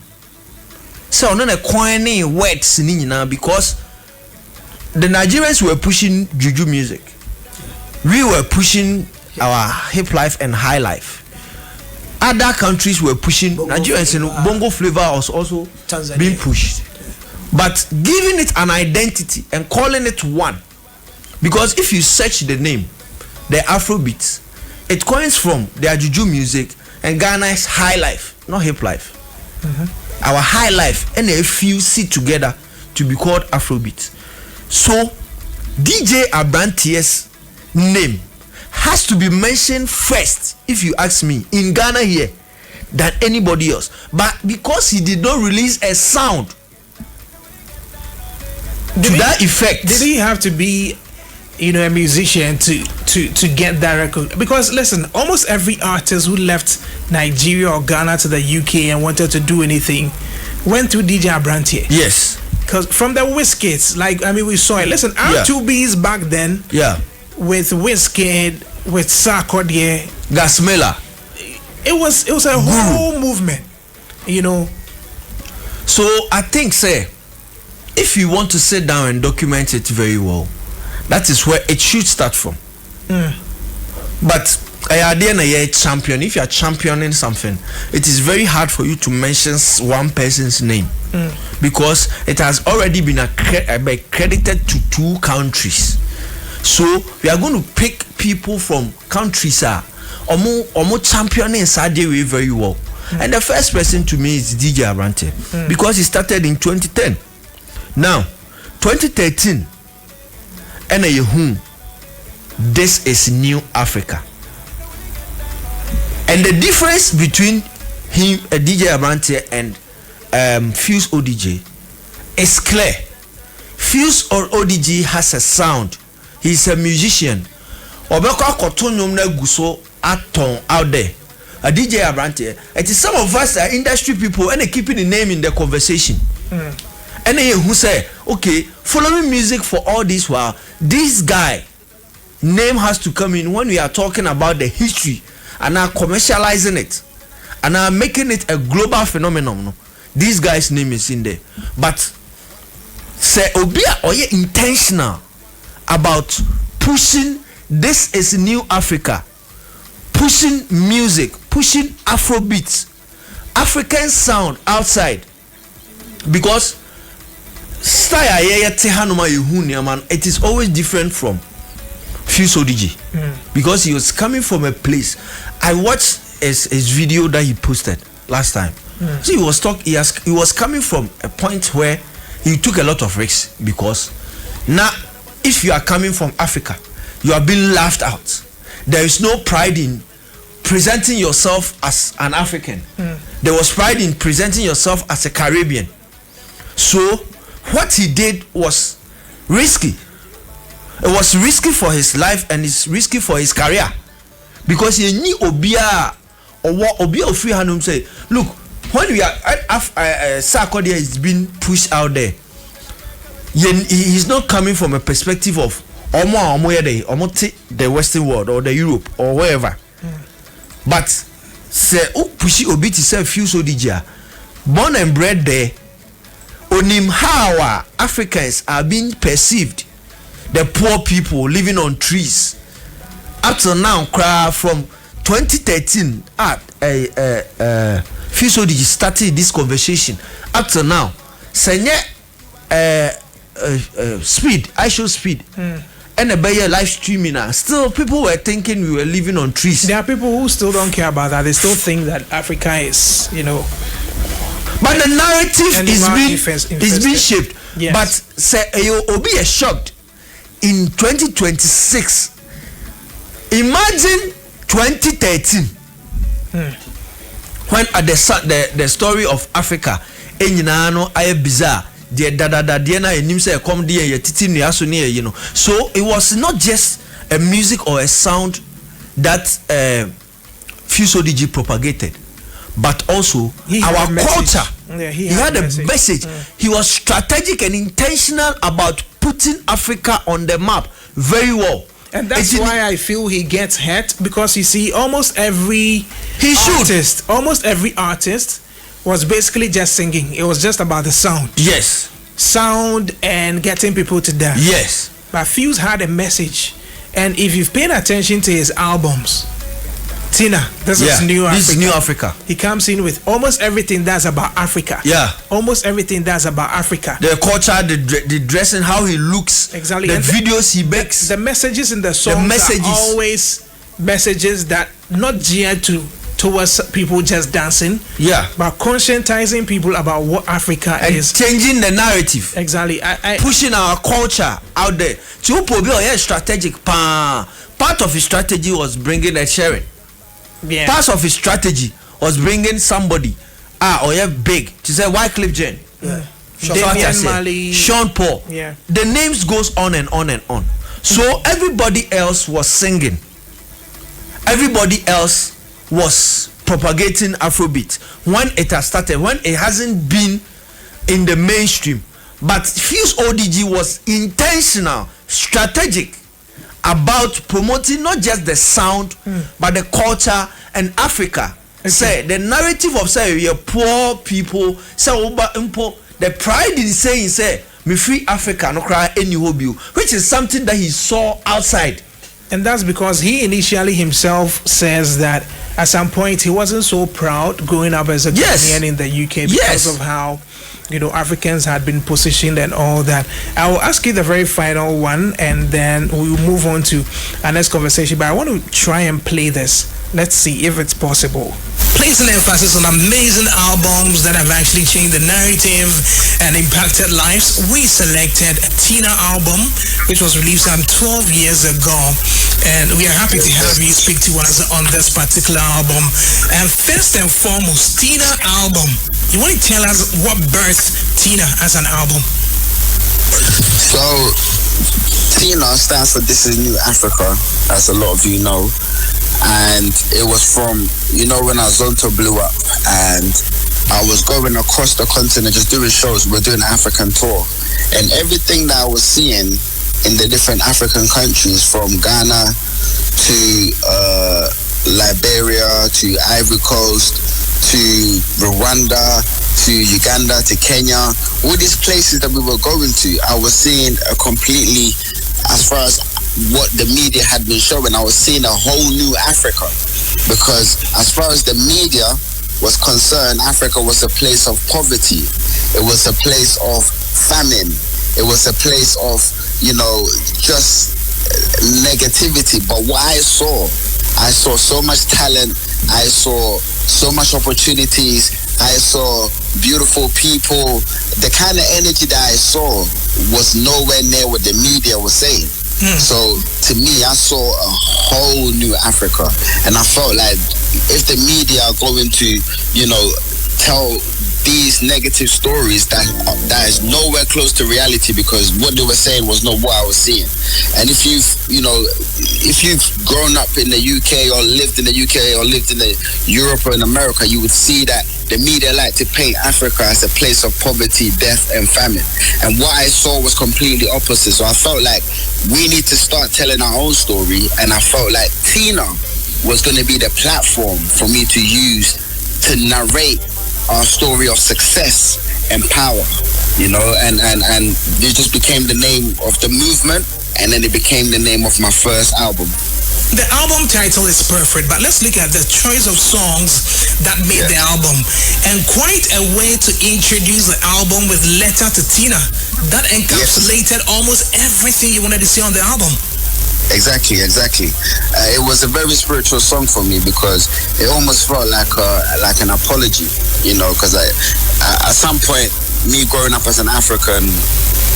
So no coining words now, because the Nigerians were pushing juju music, we were pushing our hip life and high life. Other countries were pushing Nigerians, bongo flavor was also Tanzania being pushed, but giving it an identity and calling it one. Because if you search the name, the Afrobeats, it comes from their juju music and Ghana's high life, not hip life. Our high life and a few sit together to be called Afrobeat. So DJ Abrantier's name has to be mentioned first, if you ask me, in Ghana here than anybody else. But because he did not release a sound to that effect, did he have to be, a musician to get that record? Because listen, almost every artist who left Nigeria or Ghana to the UK and wanted to do anything went through DJ Abrantier. Yes. Because from the Wizkids, we saw it. Listen, R2B's back then. Yeah. With Wizkid, with Sarkodie, Gasmela. It was a whole movement, So I think, if you want to sit down and document it very well, that is where it should start from. But champion. If you are championing something, it is very hard for you to mention one person's name, because it has already been credited to two countries. So we are going to pick people from countries omo championing Saudi very well. And the first person to me is DJ Abrante, because he started in 2010. Now 2013, and this is New Africa. And the difference between him, DJ Abrante, and Fuse ODJ is clear. Fuse or ODJ has a sound. He's a musician. Obeko kotonum na guso aton out there. A DJ Abrante. It is some of us are industry people and they keeping the name in the conversation. And then who say, okay, following music for all this while, this guy name has to come in when we are talking about the history and are commercializing it and are making it a global phenomenon. This guy's name is in there. But say obia or intentional about pushing this is New Africa, pushing music, pushing Afrobeats, African sound outside, because style it is always different from Fuse ODG, because he was coming from a place. I watched his video that he posted last time. So he was he was coming from a point where he took a lot of risks, because now if you are coming from Africa, you are being laughed out. There is no pride in presenting yourself as an African. There was pride in presenting yourself as a Caribbean. So what he did was risky. It was risky for his life and it's risky for his career, because he knew Obia or what Obia free hand say, look, when we are Sarkodie is being pushed out there, he's not coming from a perspective of the Western world or the Europe or wherever. But say pushi obi ti say few so dija born and bred there onim how Africans are being perceived, the poor people living on trees up till now. From 2013 few so dija started this conversation up till now. Senye speed, I show speed. And a better live streaming. Still, people were thinking we were living on trees. There are people who still don't care about that. They still think that Africa is, But the narrative is being shaped. Yes. But say you'll be shocked in 2026. Imagine 2013 when at the story of Africa, bizarre. So it was not just a music or a sound that Fusodigi propagated, but also our culture. He had a message. He was strategic and intentional about putting Africa on the map very well. And that's why I feel he gets hurt, because you see, almost every artist was basically just singing. It was just about the sound. Yes. Sound and getting people to dance. Yes. But Fuse had a message. And if you've paid attention to his albums, Tina, this is New Africa. This is New Africa. He comes in with almost everything that's about Africa. Yeah. Almost everything that's about Africa. The culture, the dressing, how he looks. Exactly. The and videos he makes. The messages in the songs are always messages that not geared towards people just dancing. Yeah. But conscientizing people about what Africa is. Changing the narrative. Exactly. Pushing our culture out there. Strategic. Part of his strategy was bringing a sharing. Yeah. Part of his strategy was bringing somebody big to say Wycliffe Jean, Damian Marley, Sean Paul. Yeah. The names goes on and on and on. So everybody else was singing. Everybody else was propagating Afrobeat when it has started, when it hasn't been in the mainstream. But Fuse ODG was intentional, strategic about promoting not just the sound but the culture and Africa. Okay. Say the narrative of you're poor people, the pride in saying me free Africa no cry any hobby, which is something that he saw outside. And that's because he initially himself says that at some point he wasn't so proud growing up as a Ghanaian in the UK because of how Africans had been positioned and all that. I will ask you the very final one and then we'll move on to our next conversation. But I want to try and play this. Let's see if it's possible. Placing emphasis on amazing albums that have actually changed the narrative and impacted lives, we selected Tina album, which was released 12 years ago. And we are happy to have you speak to us on this particular album. And first and foremost, Tina album. You want to tell us what birthed Tina as an album? So, Tina stands for This Is New Africa, as a lot of you know. And it was from, when Azonto blew up and I was going across the continent just doing shows. We're doing an African tour. And everything that I was seeing in the different African countries, from Ghana to Liberia to Ivory Coast to Rwanda to Uganda to Kenya, all these places that we were going to, I was seeing a completely, as far as what the media had been showing, I was seeing a whole new Africa. Because as far as the media was concerned, Africa was a place of poverty. It was a place of famine. It was a place of, just negativity. But what I saw so much talent. I saw so much opportunities. I saw beautiful people. The kind of energy that I saw was nowhere near what the media was saying. So to me, I saw a whole new Africa, and I felt like if the media are going to, tell these negative stories that is nowhere close to reality, because what they were saying was not what I was seeing. And if you've grown up in the UK or lived in the UK or lived in Europe or in America, you would see that the media like to paint Africa as a place of poverty, death, and famine. And what I saw was completely opposite. So I felt like we need to start telling our own story, and I felt like Tina was going to be the platform for me to use to narrate our story of success and power, you know, and it just became the name of the movement, and then it became the name of my first album. The album title is perfect, but let's look at the choice of songs that made the album. And quite a way to introduce the album with Letter to Tina. That encapsulated almost everything you wanted to see on the album. Exactly. It was a very spiritual song for me because it almost felt like an apology, you know, because at some point, me growing up as an African,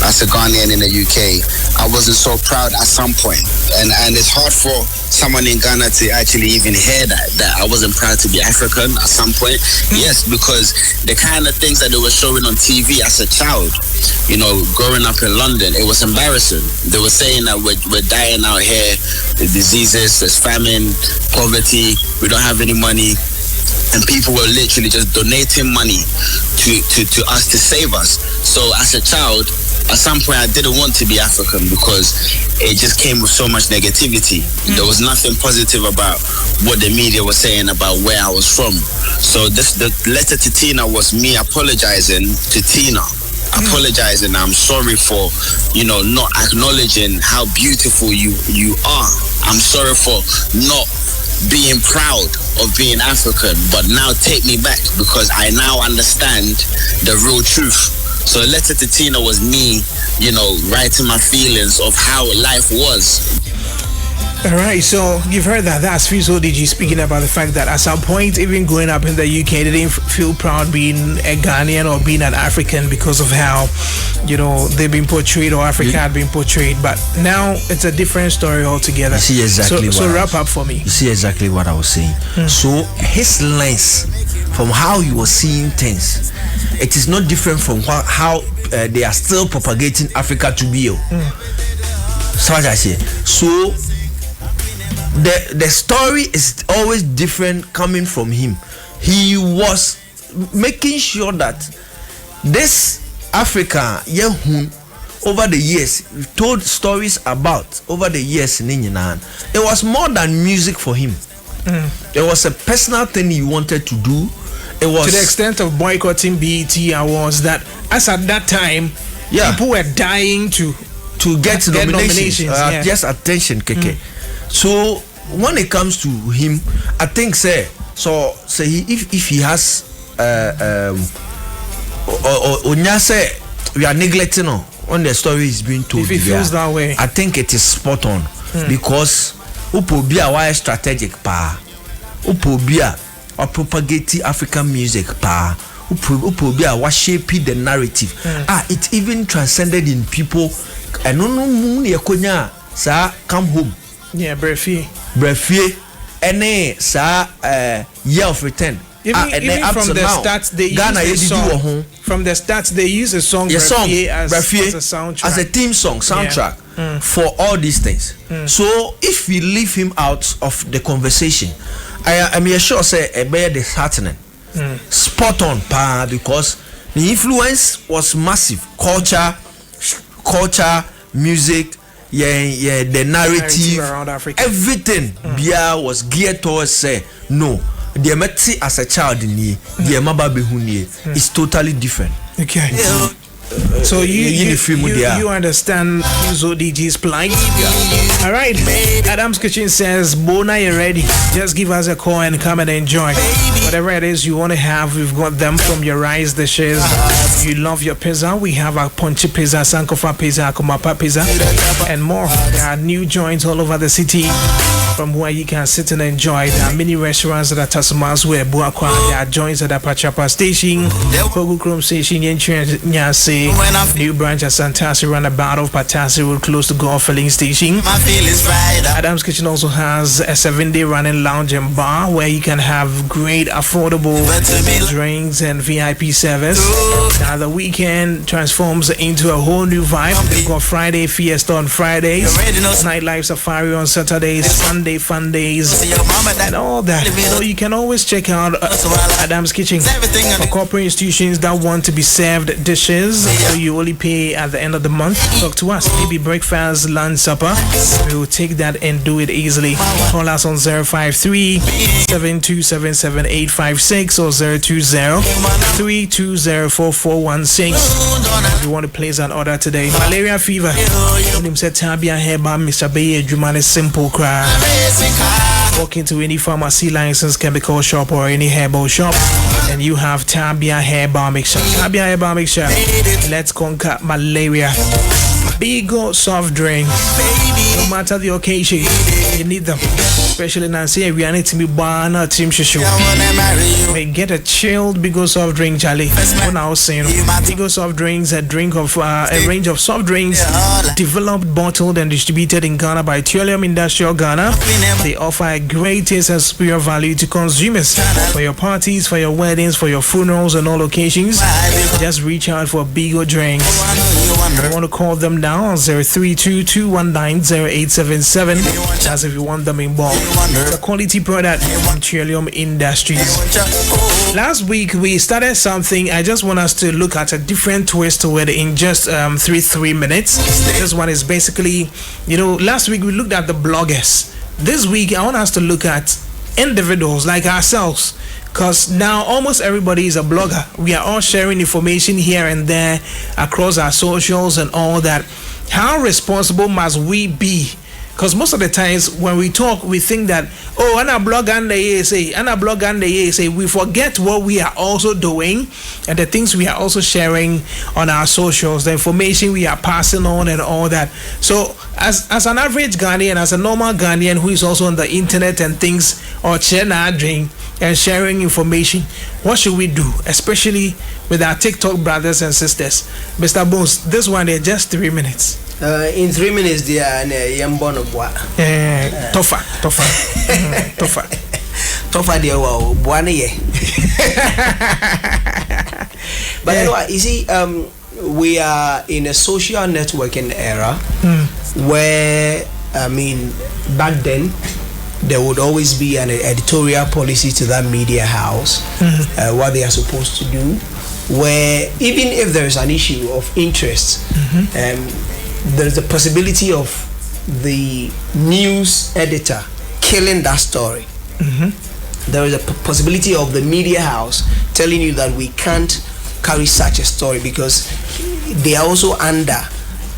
as a Ghanaian in the UK, I wasn't so proud at some point. And it's hard for someone in Ghana to actually even hear that I wasn't proud to be African at some point. Yes, because the kind of things that they were showing on TV as a child, you know, growing up in London, it was embarrassing. They were saying that we're dying out here, the diseases, there's famine, poverty, we don't have any money. And people were literally just donating money to us to save us. So as a child, at some point I didn't want to be African because it just came with so much negativity. There was nothing positive about what the media was saying about where I was from. So the Letter to Tina was me apologizing to Tina. Apologizing, I'm sorry for, you know, not acknowledging how beautiful you are. I'm sorry for not being proud of being African, but now take me back because I now understand the real truth. So A Letter to Tina was me, you know, writing my feelings of how life was. Alright, so you've heard that. That's Fizo DG speaking about the fact that at some point, even growing up in the UK, they didn't feel proud being a Ghanaian or being an African because of how, you know, they've been portrayed or Africa had been portrayed. But now it's a different story altogether. You see exactly so wrap up for me. You see exactly what I was saying. So his lens from how he was seeing things, it is not different from how they are still propagating Africa to be. So what I say. So the story is always different coming from him. He was making sure that this Africa over the years told stories about over the years in Inyan. It was more than music for him. It was a personal thing he wanted to do. It was to the extent of boycotting BET Awards that as at that time people were dying to get nominations. Just attention, Keke. So when it comes to him, I think if he has we are neglecting when the story is being told. If he feels that way, I think it is spot on because upobia why strategic pa upobia or propagate African music pa upobia what shape the narrative. It even transcended in people. I don't know come home. Yeah, Brefie. Any year of return. Even from the start, they use a song. From the start, they use a song. Brefie as a soundtrack, as a theme song, soundtrack for all these things. So if we leave him out of the conversation, I am sure say a bear disheartening. Spot on, pa, because the influence was massive. Culture, music. The narrative around Africa, everything Bia was geared towards say no. The Metsi as a child in the Maba Behuni is totally different. Okay. So you understand Fizo DG's plight. Alright. Adam's Kitchen says, Bona, you're ready. Just give us a call and come and enjoy. Whatever it is you want to have, we've got them from your rice dishes. You love your pizza, we have a Ponchi pizza, Sankofa pizza, Kumapa pizza, and more. There are new joints all over the city from where you can sit and enjoy. There are many restaurants that are Tasmas where Buakwa. There are joints at the Pachapa Station, Kogu Chrome Station, Nyase, new branch at Santasi roundabout of Patasi Road, close to Golf Filling Station. Adam's Kitchen also has a 7-day running lounge and bar where you can have great affordable drinks and VIP service. Now the weekend transforms into a whole new vibe. They've got Friday Fiesta on Fridays, nightlife safari on Saturdays, Sunday Sunday fun days and all that. So you can always check out Adam's Kitchen. For corporate institutions that want to be served dishes, so you only pay at the end of the month, talk to us. Maybe breakfast, lunch, supper. We will take that and do it easily. Call us on 053-7277856 or 020-320-4416. If you want to place an order today. Malaria fever. When him said Tabia Heba, Mr. Baye Juman is simple cry. Walk into any pharmacy licensed chemical shop or any herbal shop and you have Tabia Heba mixture. Tabia Heba mixture. Let's conquer malaria. Bigo soft drink. No matter the occasion, you need them. Especially now, say we are need to be banana team shishu. We get a chilled Bigo soft drink, Charlie. When I was saying, Bigo soft drinks, a range of soft drinks developed, bottled, and distributed in Ghana by Petroleum Industrial Ghana. They offer a great taste and superior value to consumers. For your parties, for your weddings, for your funerals, and all occasions, just reach out for Bigo drinks. You want to call them down on 032-219-0877. That's if you want them in bulk. It's a quality product from Petroleum Industries. Last week we started something. I just want us to look at a different twist to it in just 3 minutes. This one is basically, last week we looked at the bloggers. This week I want us to look at individuals like ourselves, because now almost everybody is a blogger. We are all sharing information here and there across our socials and all that. How responsible must we be? Because most of the times when we talk, we think that, I'm a blogger and they say, we forget what we are also doing and the things we are also sharing on our socials, the information we are passing on and all that. So as an average Ghanaian, as a normal Ghanaian who is also on the internet and things, or sharing and sharing information, what should we do, especially with our TikTok brothers and sisters? Mr. Bones, this one is just 3 minutes. In 3 minutes, they are Yambono Bois. Tofa. Tofa, dear, Boine. But anyway, you see, we are in a social networking era where, back then, there would always be an editorial policy to that media house, what they are supposed to do, where even if there is an issue of interest, there's a possibility of the news editor killing that story. There is a possibility of the media house telling you that we can't carry such a story because they are also under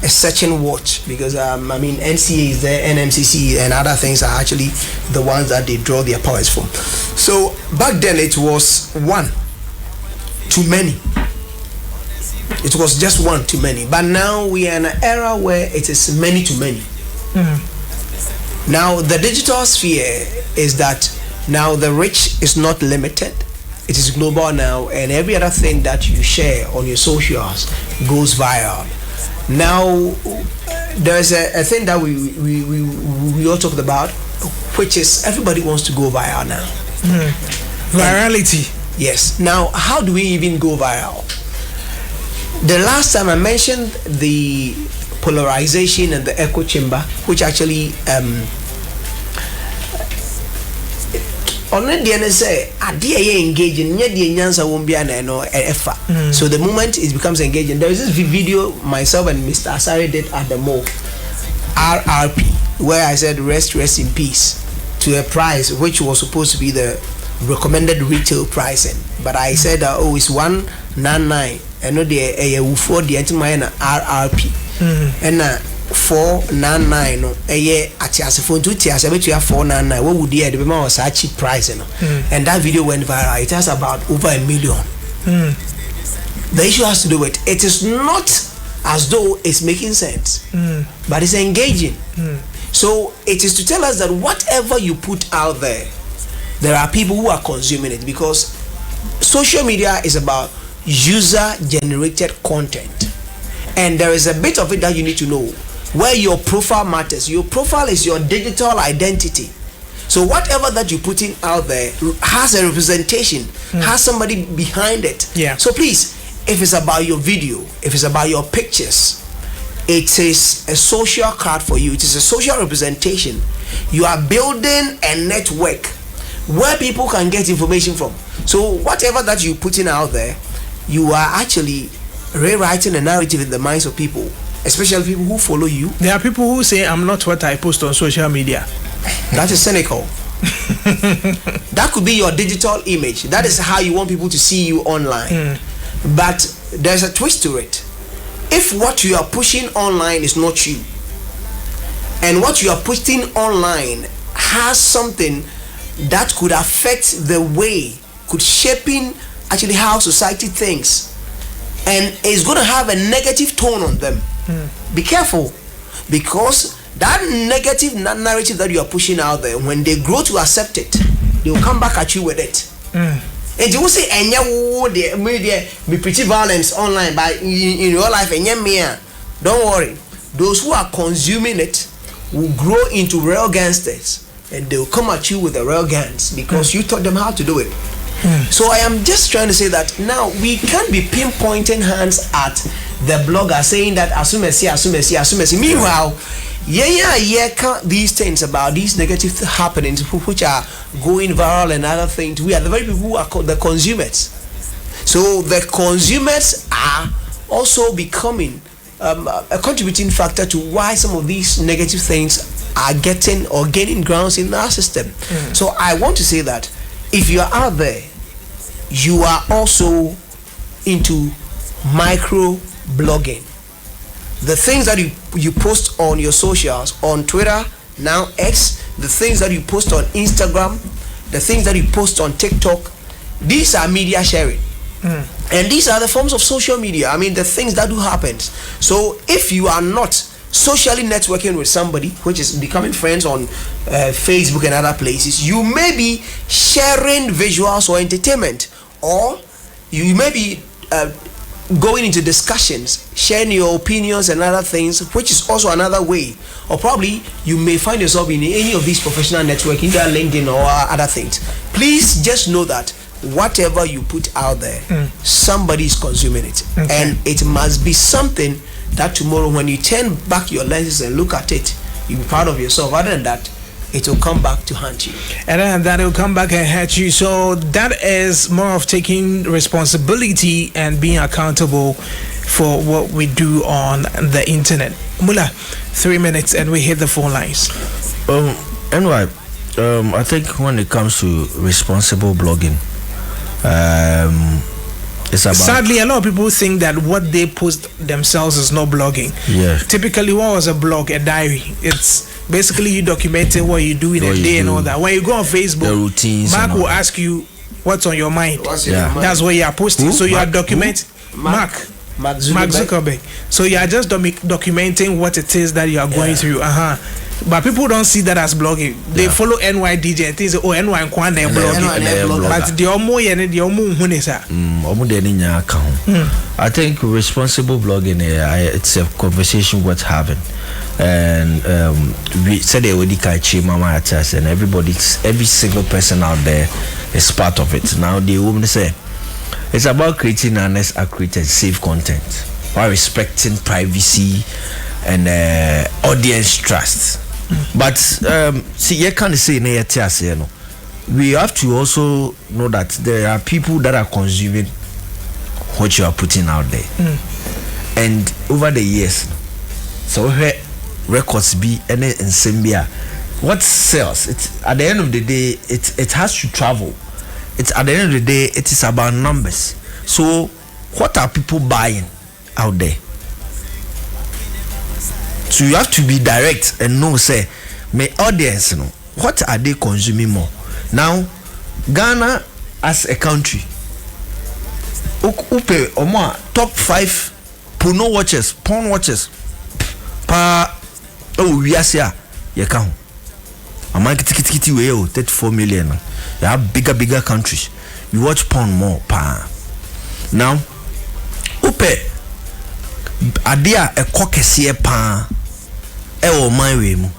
a certain watch, because NCA is there, NMCC and other things are actually the ones that they draw their powers from. So back then it was one too many. It was just one too many. But now we are in an era where it is many to many. Now the digital sphere is that now the reach is not limited. It is global now, and every other thing that you share on your socials goes viral. Now there's a thing that we all talked about, which is everybody wants to go viral now. Virality. Yes. Now how do we even go viral? The last time I mentioned the polarization and the echo chamber, which actually engaging. So the moment it becomes engaging, there is this video myself and Mr. Asari did at the mall, RRP, where I said rest in peace, to a price which was supposed to be the recommended retail pricing, but I said it's 199 and not the for the RRP and 499 a year at phone 2 tiers. I bet you have 499. What would the was a cheap price, and that video went viral. It has about over 1 million. The issue has to do with it is not as though it's making sense, but it's engaging. So it is to tell us that whatever you put out there are people who are consuming it, because social media is about user-generated content, and there is a bit of it that you need to know where your profile matters. Your profile is your digital identity. So whatever that you're putting out there has a representation, has somebody behind it. Yeah. So please, if it's about your video, if it's about your pictures, it is a social card for you. It is a social representation. You are building a network where people can get information from. So whatever that you're putting out there, you are actually rewriting a narrative in the minds of people, especially people who follow you. There are people who say I'm not what I post on social media. That is cynical. That could be your digital image. That is how you want people to see you online. But there's a twist to it. If what you are pushing online is not you, and what you are putting online has something that could affect the way, could shaping actually how society thinks, and is going to have a negative tone on them, be careful, because that negative narrative that you are pushing out there, when they grow to accept it, they will come back at you with it. And you will say, me pretty violence online, but in real life, don't worry. Those who are consuming it will grow into real gangsters, and they will come at you with the real guns because you taught them how to do it. So I am just trying to say that now we can't be pinpointing hands at the blogger saying that assume. Meanwhile, these things about these negative happenings which are going viral and other things, we are the very people who are called the consumers. So the consumers are also becoming a contributing factor to why some of these negative things are getting or gaining grounds in our system. So I want to say that if you are out there, you are also into micro blogging. The things that you post on your socials, on Twitter, now X, the things that you post on Instagram, the things that you post on TikTok, these are media sharing. And these are the forms of social media. I mean, the things that do happen. So if you are not socially networking with somebody, which is becoming friends on Facebook and other places, you may be sharing visuals or entertainment, or you may be going into discussions, sharing your opinions and other things, which is also another way. Or probably you may find yourself in any of these professional networking, either LinkedIn or other things. Please just know that whatever you put out there, somebody is consuming it. And it must be something that tomorrow when you turn back your lenses and look at it, you'll be proud of yourself. Other than that, it will come back to haunt you. And then that will come back and hurt you. So that is more of taking responsibility and being accountable for what we do on the internet. Mula, 3 minutes and we hit the phone lines. Anyway, I think when it comes to responsible blogging, it's about, sadly, a lot of people think that what they post themselves is not blogging. Yeah. Typically, what was a blog? A diary. It's basically you documenting what you do in a day and all that. When you go on Facebook, the routines, Mark will ask you what's on your mind. That's what you are posting. So you are documenting. Mark Zuckerberg. So you are just documenting what it is that you are going through. But people don't see that as blogging. They follow NYDJ and think, oh, NY and Kwan they're blogging. But the I think responsible blogging, it's a conversation worth having. And we said they already mama at us, and every single person out there is part of it. Now the woman say it's about creating honest, accurate, and safe content while respecting privacy and audience trust. But see, you can't say no. We have to also know that there are people that are consuming what you are putting out there, and over the years, so records be any insembia. What sells? It's at the end of the day, it has to travel. It's at the end of the day, it is about numbers. So, what are people buying out there? So you have to be direct and know, say, my audience, you know, what are they consuming more? Now, Ghana as a country, upe omo top 5 porn watchers, pa we are here, you count. Among kiti we 34 million. You have bigger countries. You watch porn more, pa. Now, upe adia a kokesi pa. Ewo man we mu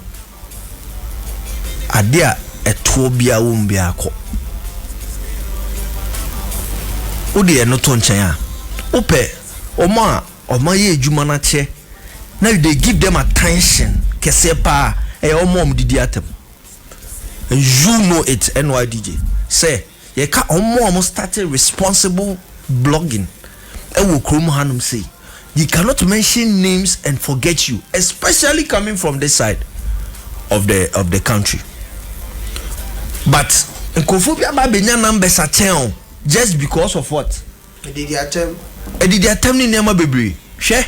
adia eto bia wo mbia akọ odi eno to nchen a ope oma ye adwuma na che na they give them attention kese pa e omom didi atem and you know it, NYDJ. Say, you can't almost started responsible blogging. Say, you cannot mention names and forget you, especially coming from this side of the country. But Nkofobia Babenya numbers are down just because of what? Did they attempt? Did they attempt in Nema Baby? Share.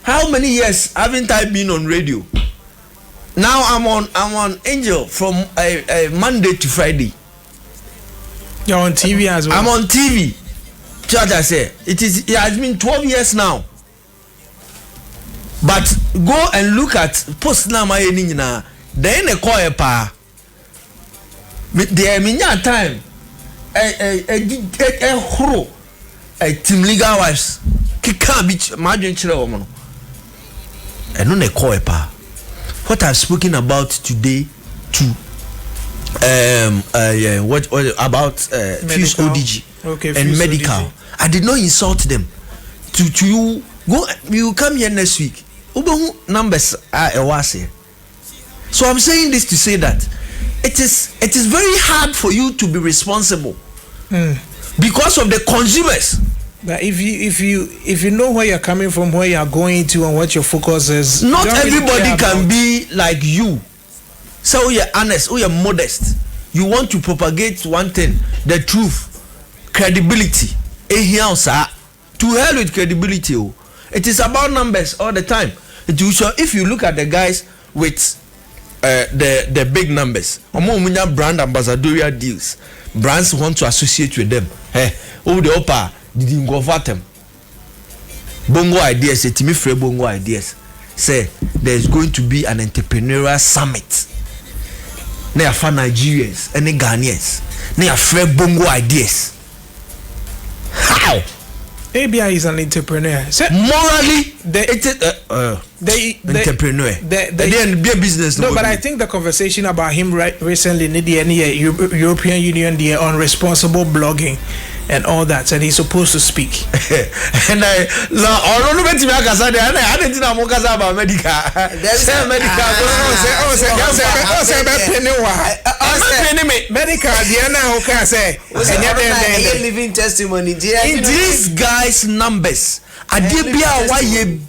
How many years haven't I been on radio? Now I'm on Angel from Monday to Friday. You're on TV as well. I'm on TV. Church, I say it has been 12 years now. But go and look at post na my nina. Then a call pa. There minya time. A team legal wives. Kika beach margin chile woman. And no ne call pa. What I've spoken about today to what about Fuse ODG and Medical. ODG. I did not insult them. To you go, you come here next week. Numbers are a wase. So I'm saying this to say that it is very hard for you to be responsible because of the consumers. But if you know where you're coming from, where you're going to, and what your focus is, not everybody can be like you. So you're honest, you're modest. You want to propagate one thing, the truth, credibility. To hell with credibility. It is about numbers all the time. If you look at the guys with the big numbers, brand ambassadorial deals, brands want to associate with them. The upper didn't go for them. Bongo ideas, Timi Free Bongo ideas. Say there's going to be an entrepreneurial summit. They are for Nigerians and the Ghanaians. They are free Bongo ideas. How? ABI is an entrepreneur. So morally, entrepreneur. They be a business. No, but I think the conversation about him recently in the European Union, the responsible blogging and all that, and he's supposed to speak. And I don't know I didn't know about medical. Living testimony. In these guys' numbers, negativity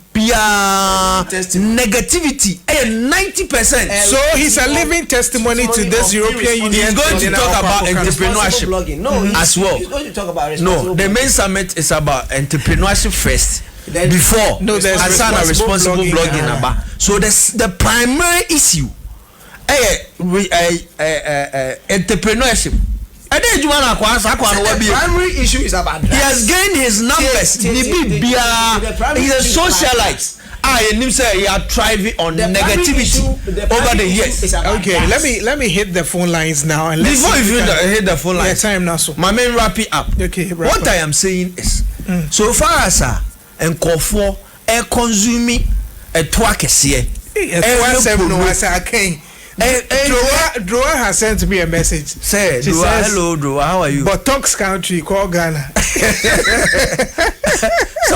90%. So he's a living testimony to this European Union. He's going to talk about entrepreneurship as well. He's going to talk about the main summit is about entrepreneurship first. Before there's responsible blogging. So the primary issue entrepreneurship. The primary issue is about that. He has gained his numbers. He's a socialite. He are thriving on negativity over the years. Okay, let me hit the phone lines now. And before you hit the phone lines, time now. So my man wrap it up. Okay, what I am saying is, so far as and for consuming a twakesiye. Droa has sent me a message. She says, hello, Droa, how are you? But Talks country, call Ghana. So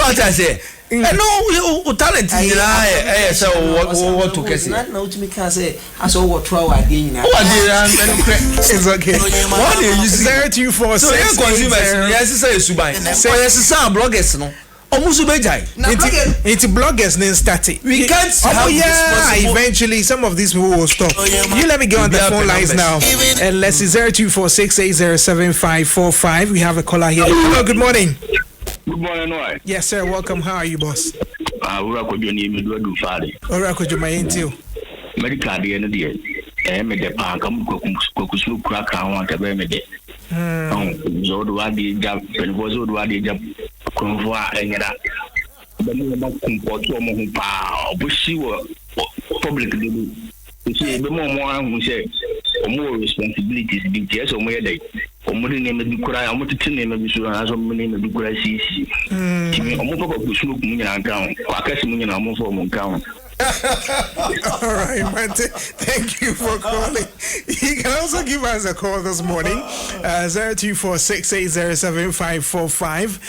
what I say? No, talent. What to say? Not know to me can say. I saw what 12 again. It's okay. What do you say? 024 so consumers, yes, say Subai. So yes, bloggers, no. It's bloggers then started. We can't eventually some of these people will stop. You let me go on the phone lines now. And let's see 0246807545. We have a caller here. Hello, good morning. Good morning, why? Yes, sir. Welcome. How are you, boss? Medical convo engeda bani na comport o mo hu pa obushi wo public dey see be mo ahu say o mo responsibilities bi je so mo yedai o mo ni me bi kura o mo titi ne me bi so na so mo ni me bi kura sisi timi o mo papa ko sunu ku nyina kan akasi mo nyina mo fo mo kan. All right, man. Thank you for calling. You can also give us a call this morning, 0246807545.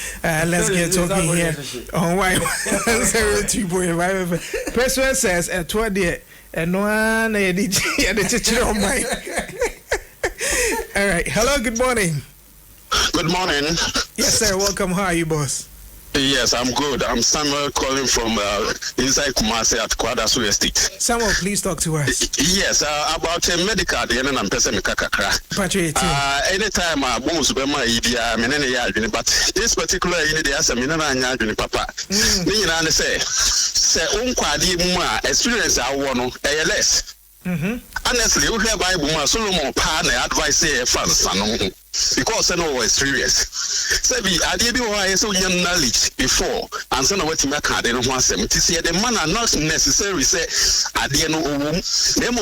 Let's get talking here on why 02.5. Person says at 20 and no one on my. All right. Hello, good morning. Good morning. Yes, sir. Welcome. How are you, boss? Yes, I'm good. I'm Samuel calling from inside Kumasi at Kwadasu Estate. Samuel, please talk to us. Yes, about medical, the end I'm person kakra. Anytime I boom my idea, but this particular idea as a minana papa. Me say unkwadi mwa experience I want ALS. Honestly, you hear Bible Solomon partner advice fans because I know experience. Sebi, I did why so young knowledge before and so what you make I didn't want them to see the man are not necessarily say I didn't know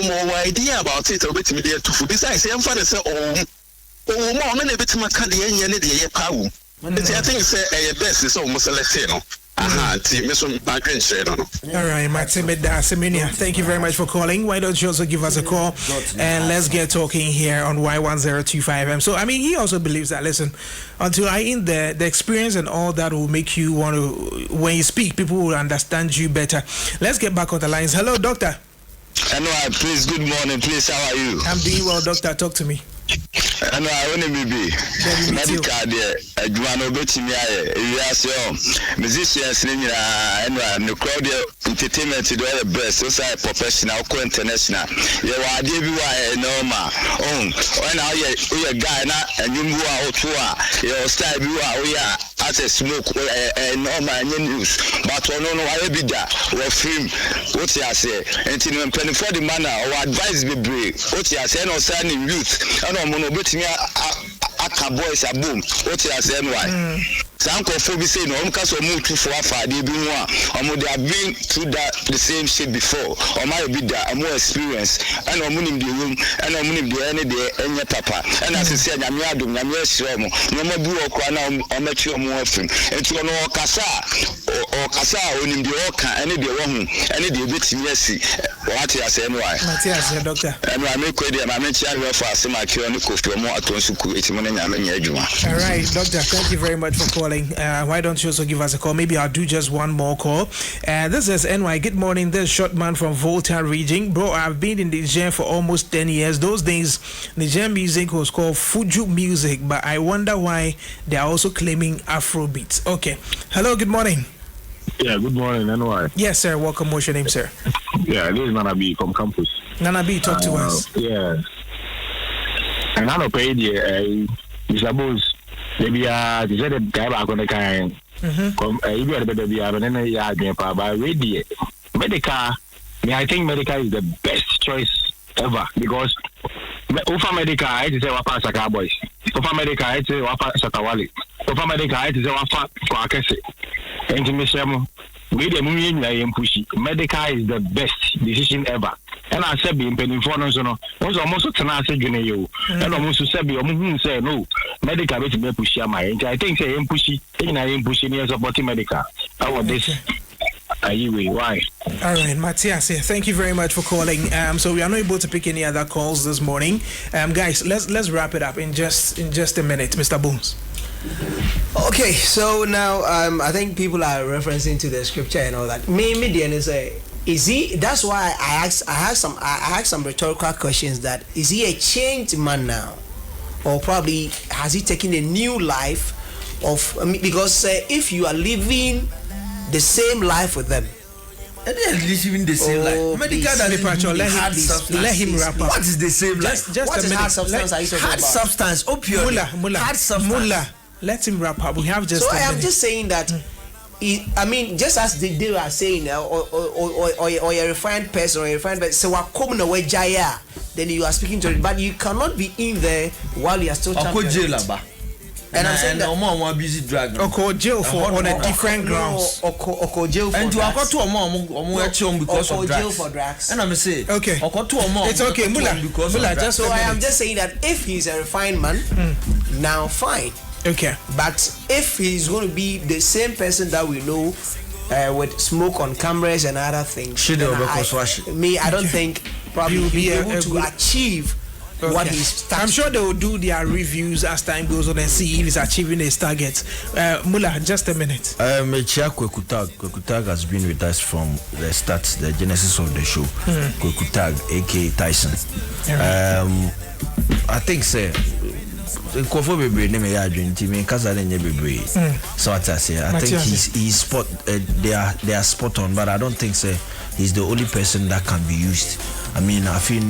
more idea about it or bit me there to besides I'm funny say more many bit my card the end of the power. I think say a best is almost a Latino. All right, Matimida Seminia, thank you very much for calling. Why don't you also give us a call and let's get talking here on Y1025M. So, I mean, he also believes that, listen, until I in the experience and all that will make you want to, when you speak, people will understand you better. Let's get back on the lines. Hello, doctor. Hello, please, good morning. Please, how are you? I'm doing well, doctor. Talk to me. Hello, I want to be medical there. You want to bet me? Yes, musicians and the crowd entertainment to do the best. So, professional, co-international. You are DBY normal. When I hear a guy and you move out to your style, you are as a smoke normal news. But I don't know why be that or film. What you say? And in 24 manner or advise me break. What you say? No signing youth. I'm going to bet me a boys a boom. What you say? Why? Some coffee say no, because we move too far for the one. They have been through that the same shit before. Or my be that more experience. And I'm in the room, and I'm in the end of the papa. And as I said, I'm not doing. I'm yes, no more do or cry. I'm not sure more often. And to know Casa or Casa or in the Oka, any the one, any the bit yes. What you say? Why? Matthias, doctor. And I make credit. I'm not sure if I see my cure. More at once. It's money. I'm in your. All right, doctor. Thank you very much for calling. Why don't you also give us a call? Maybe I'll do just one more call. This is NY. Good morning. This is short man from Volta region. Bro, I've been in the Niger for almost 10 years. Those days, Niger music was called Fuju music, but I wonder why they are also claiming Afrobeats. Okay. Hello, good morning. Yeah, good morning, NY. Yes, sir. Welcome. What's your name, sir? Yeah, this is Nana B from campus. Nana B, talk to us. Yeah. And I don't pay the Mr. Maybe they said the guy back on the kind. You better be out and then yeah, but really, medical. I think medical is the best choice ever because Ufa medical, I say wapa Saka boys. Ufa medical, I say wapa Satawali. Ufa medical, I say wapa Kwakese. And we the movie pushy. Medical is the best decision ever. And I said, being penny for no, was almost a tenacity in you. And almost to say, say no, medical is me push my. I think say pushy, I am pushing years about medical. I want this. Why? All right, Matthias, thank you very much for calling. So we are not able to pick any other calls this morning. Guys, let's wrap it up in just a minute, Mr. Booms. Okay, so now I think people are referencing to the scripture and all that. Maybe is he? That's why I asked some rhetorical questions. That is he a changed man now, or probably has he taken a new life of? Because if you are living the same life with them, and they are living the same life. Medical let him wrap up. What is the same life? Just what a minute. Hard substance are you talking hard about? Substance, opioid. Mullah. Let him wrap up. We have just. So I am just saying that. I mean, just as they were saying, or a refined person, or a refined person, so coming away Jaya, then you are speaking to it, but you cannot be in there while you are still champion. And I'm saying that no more busy drug. Or jail for on a different grounds. Or jail for and to drugs. Because of jail for drugs. And I'm saying, okay, it's okay, Mullah. Just so I am just saying that if he's a refined man, now fine. Okay, but if he's going to be the same person that we know with smoke on cameras and other things, I don't think probably he'll be able to achieve what he's. I'm sure they will do their reviews as time goes on and see if he's achieving his targets. Mullah, just a minute. Kwekutag has been with us from the start, the genesis of the show. Kwekutag, aka Tyson. I think, sir, Kofo Bebre name ya adwin ti me kasa na nye bebre. So what I say, I think he's spot they are spot on, but I don't think he's the only person that can be used. I mean, I feel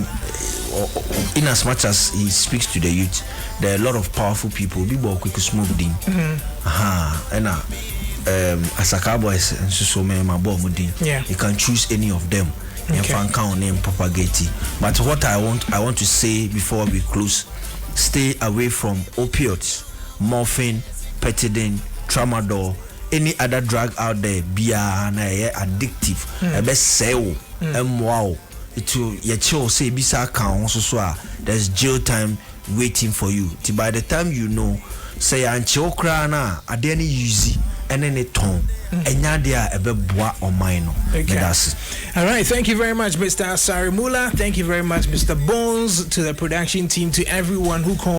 in as much as he speaks to the youth, there are a lot of powerful people. People quick smooth thing. And Asaka boys and so many my boy mudin. You can choose any of them. Name propagate. But what I want to say before we close, stay away from opioids, morphine, petidine, tramadol, any other drug out there. Be addictive. Best say wow. It will your say bisa can so there's jail time waiting for you. By the time you know, say ancho krana adeni use and then it tone and yadia ebe bois or mine. All right, thank you very much, Mr. Sarimula. Thank you very much, Mr. Bones, to the production team, to everyone who called.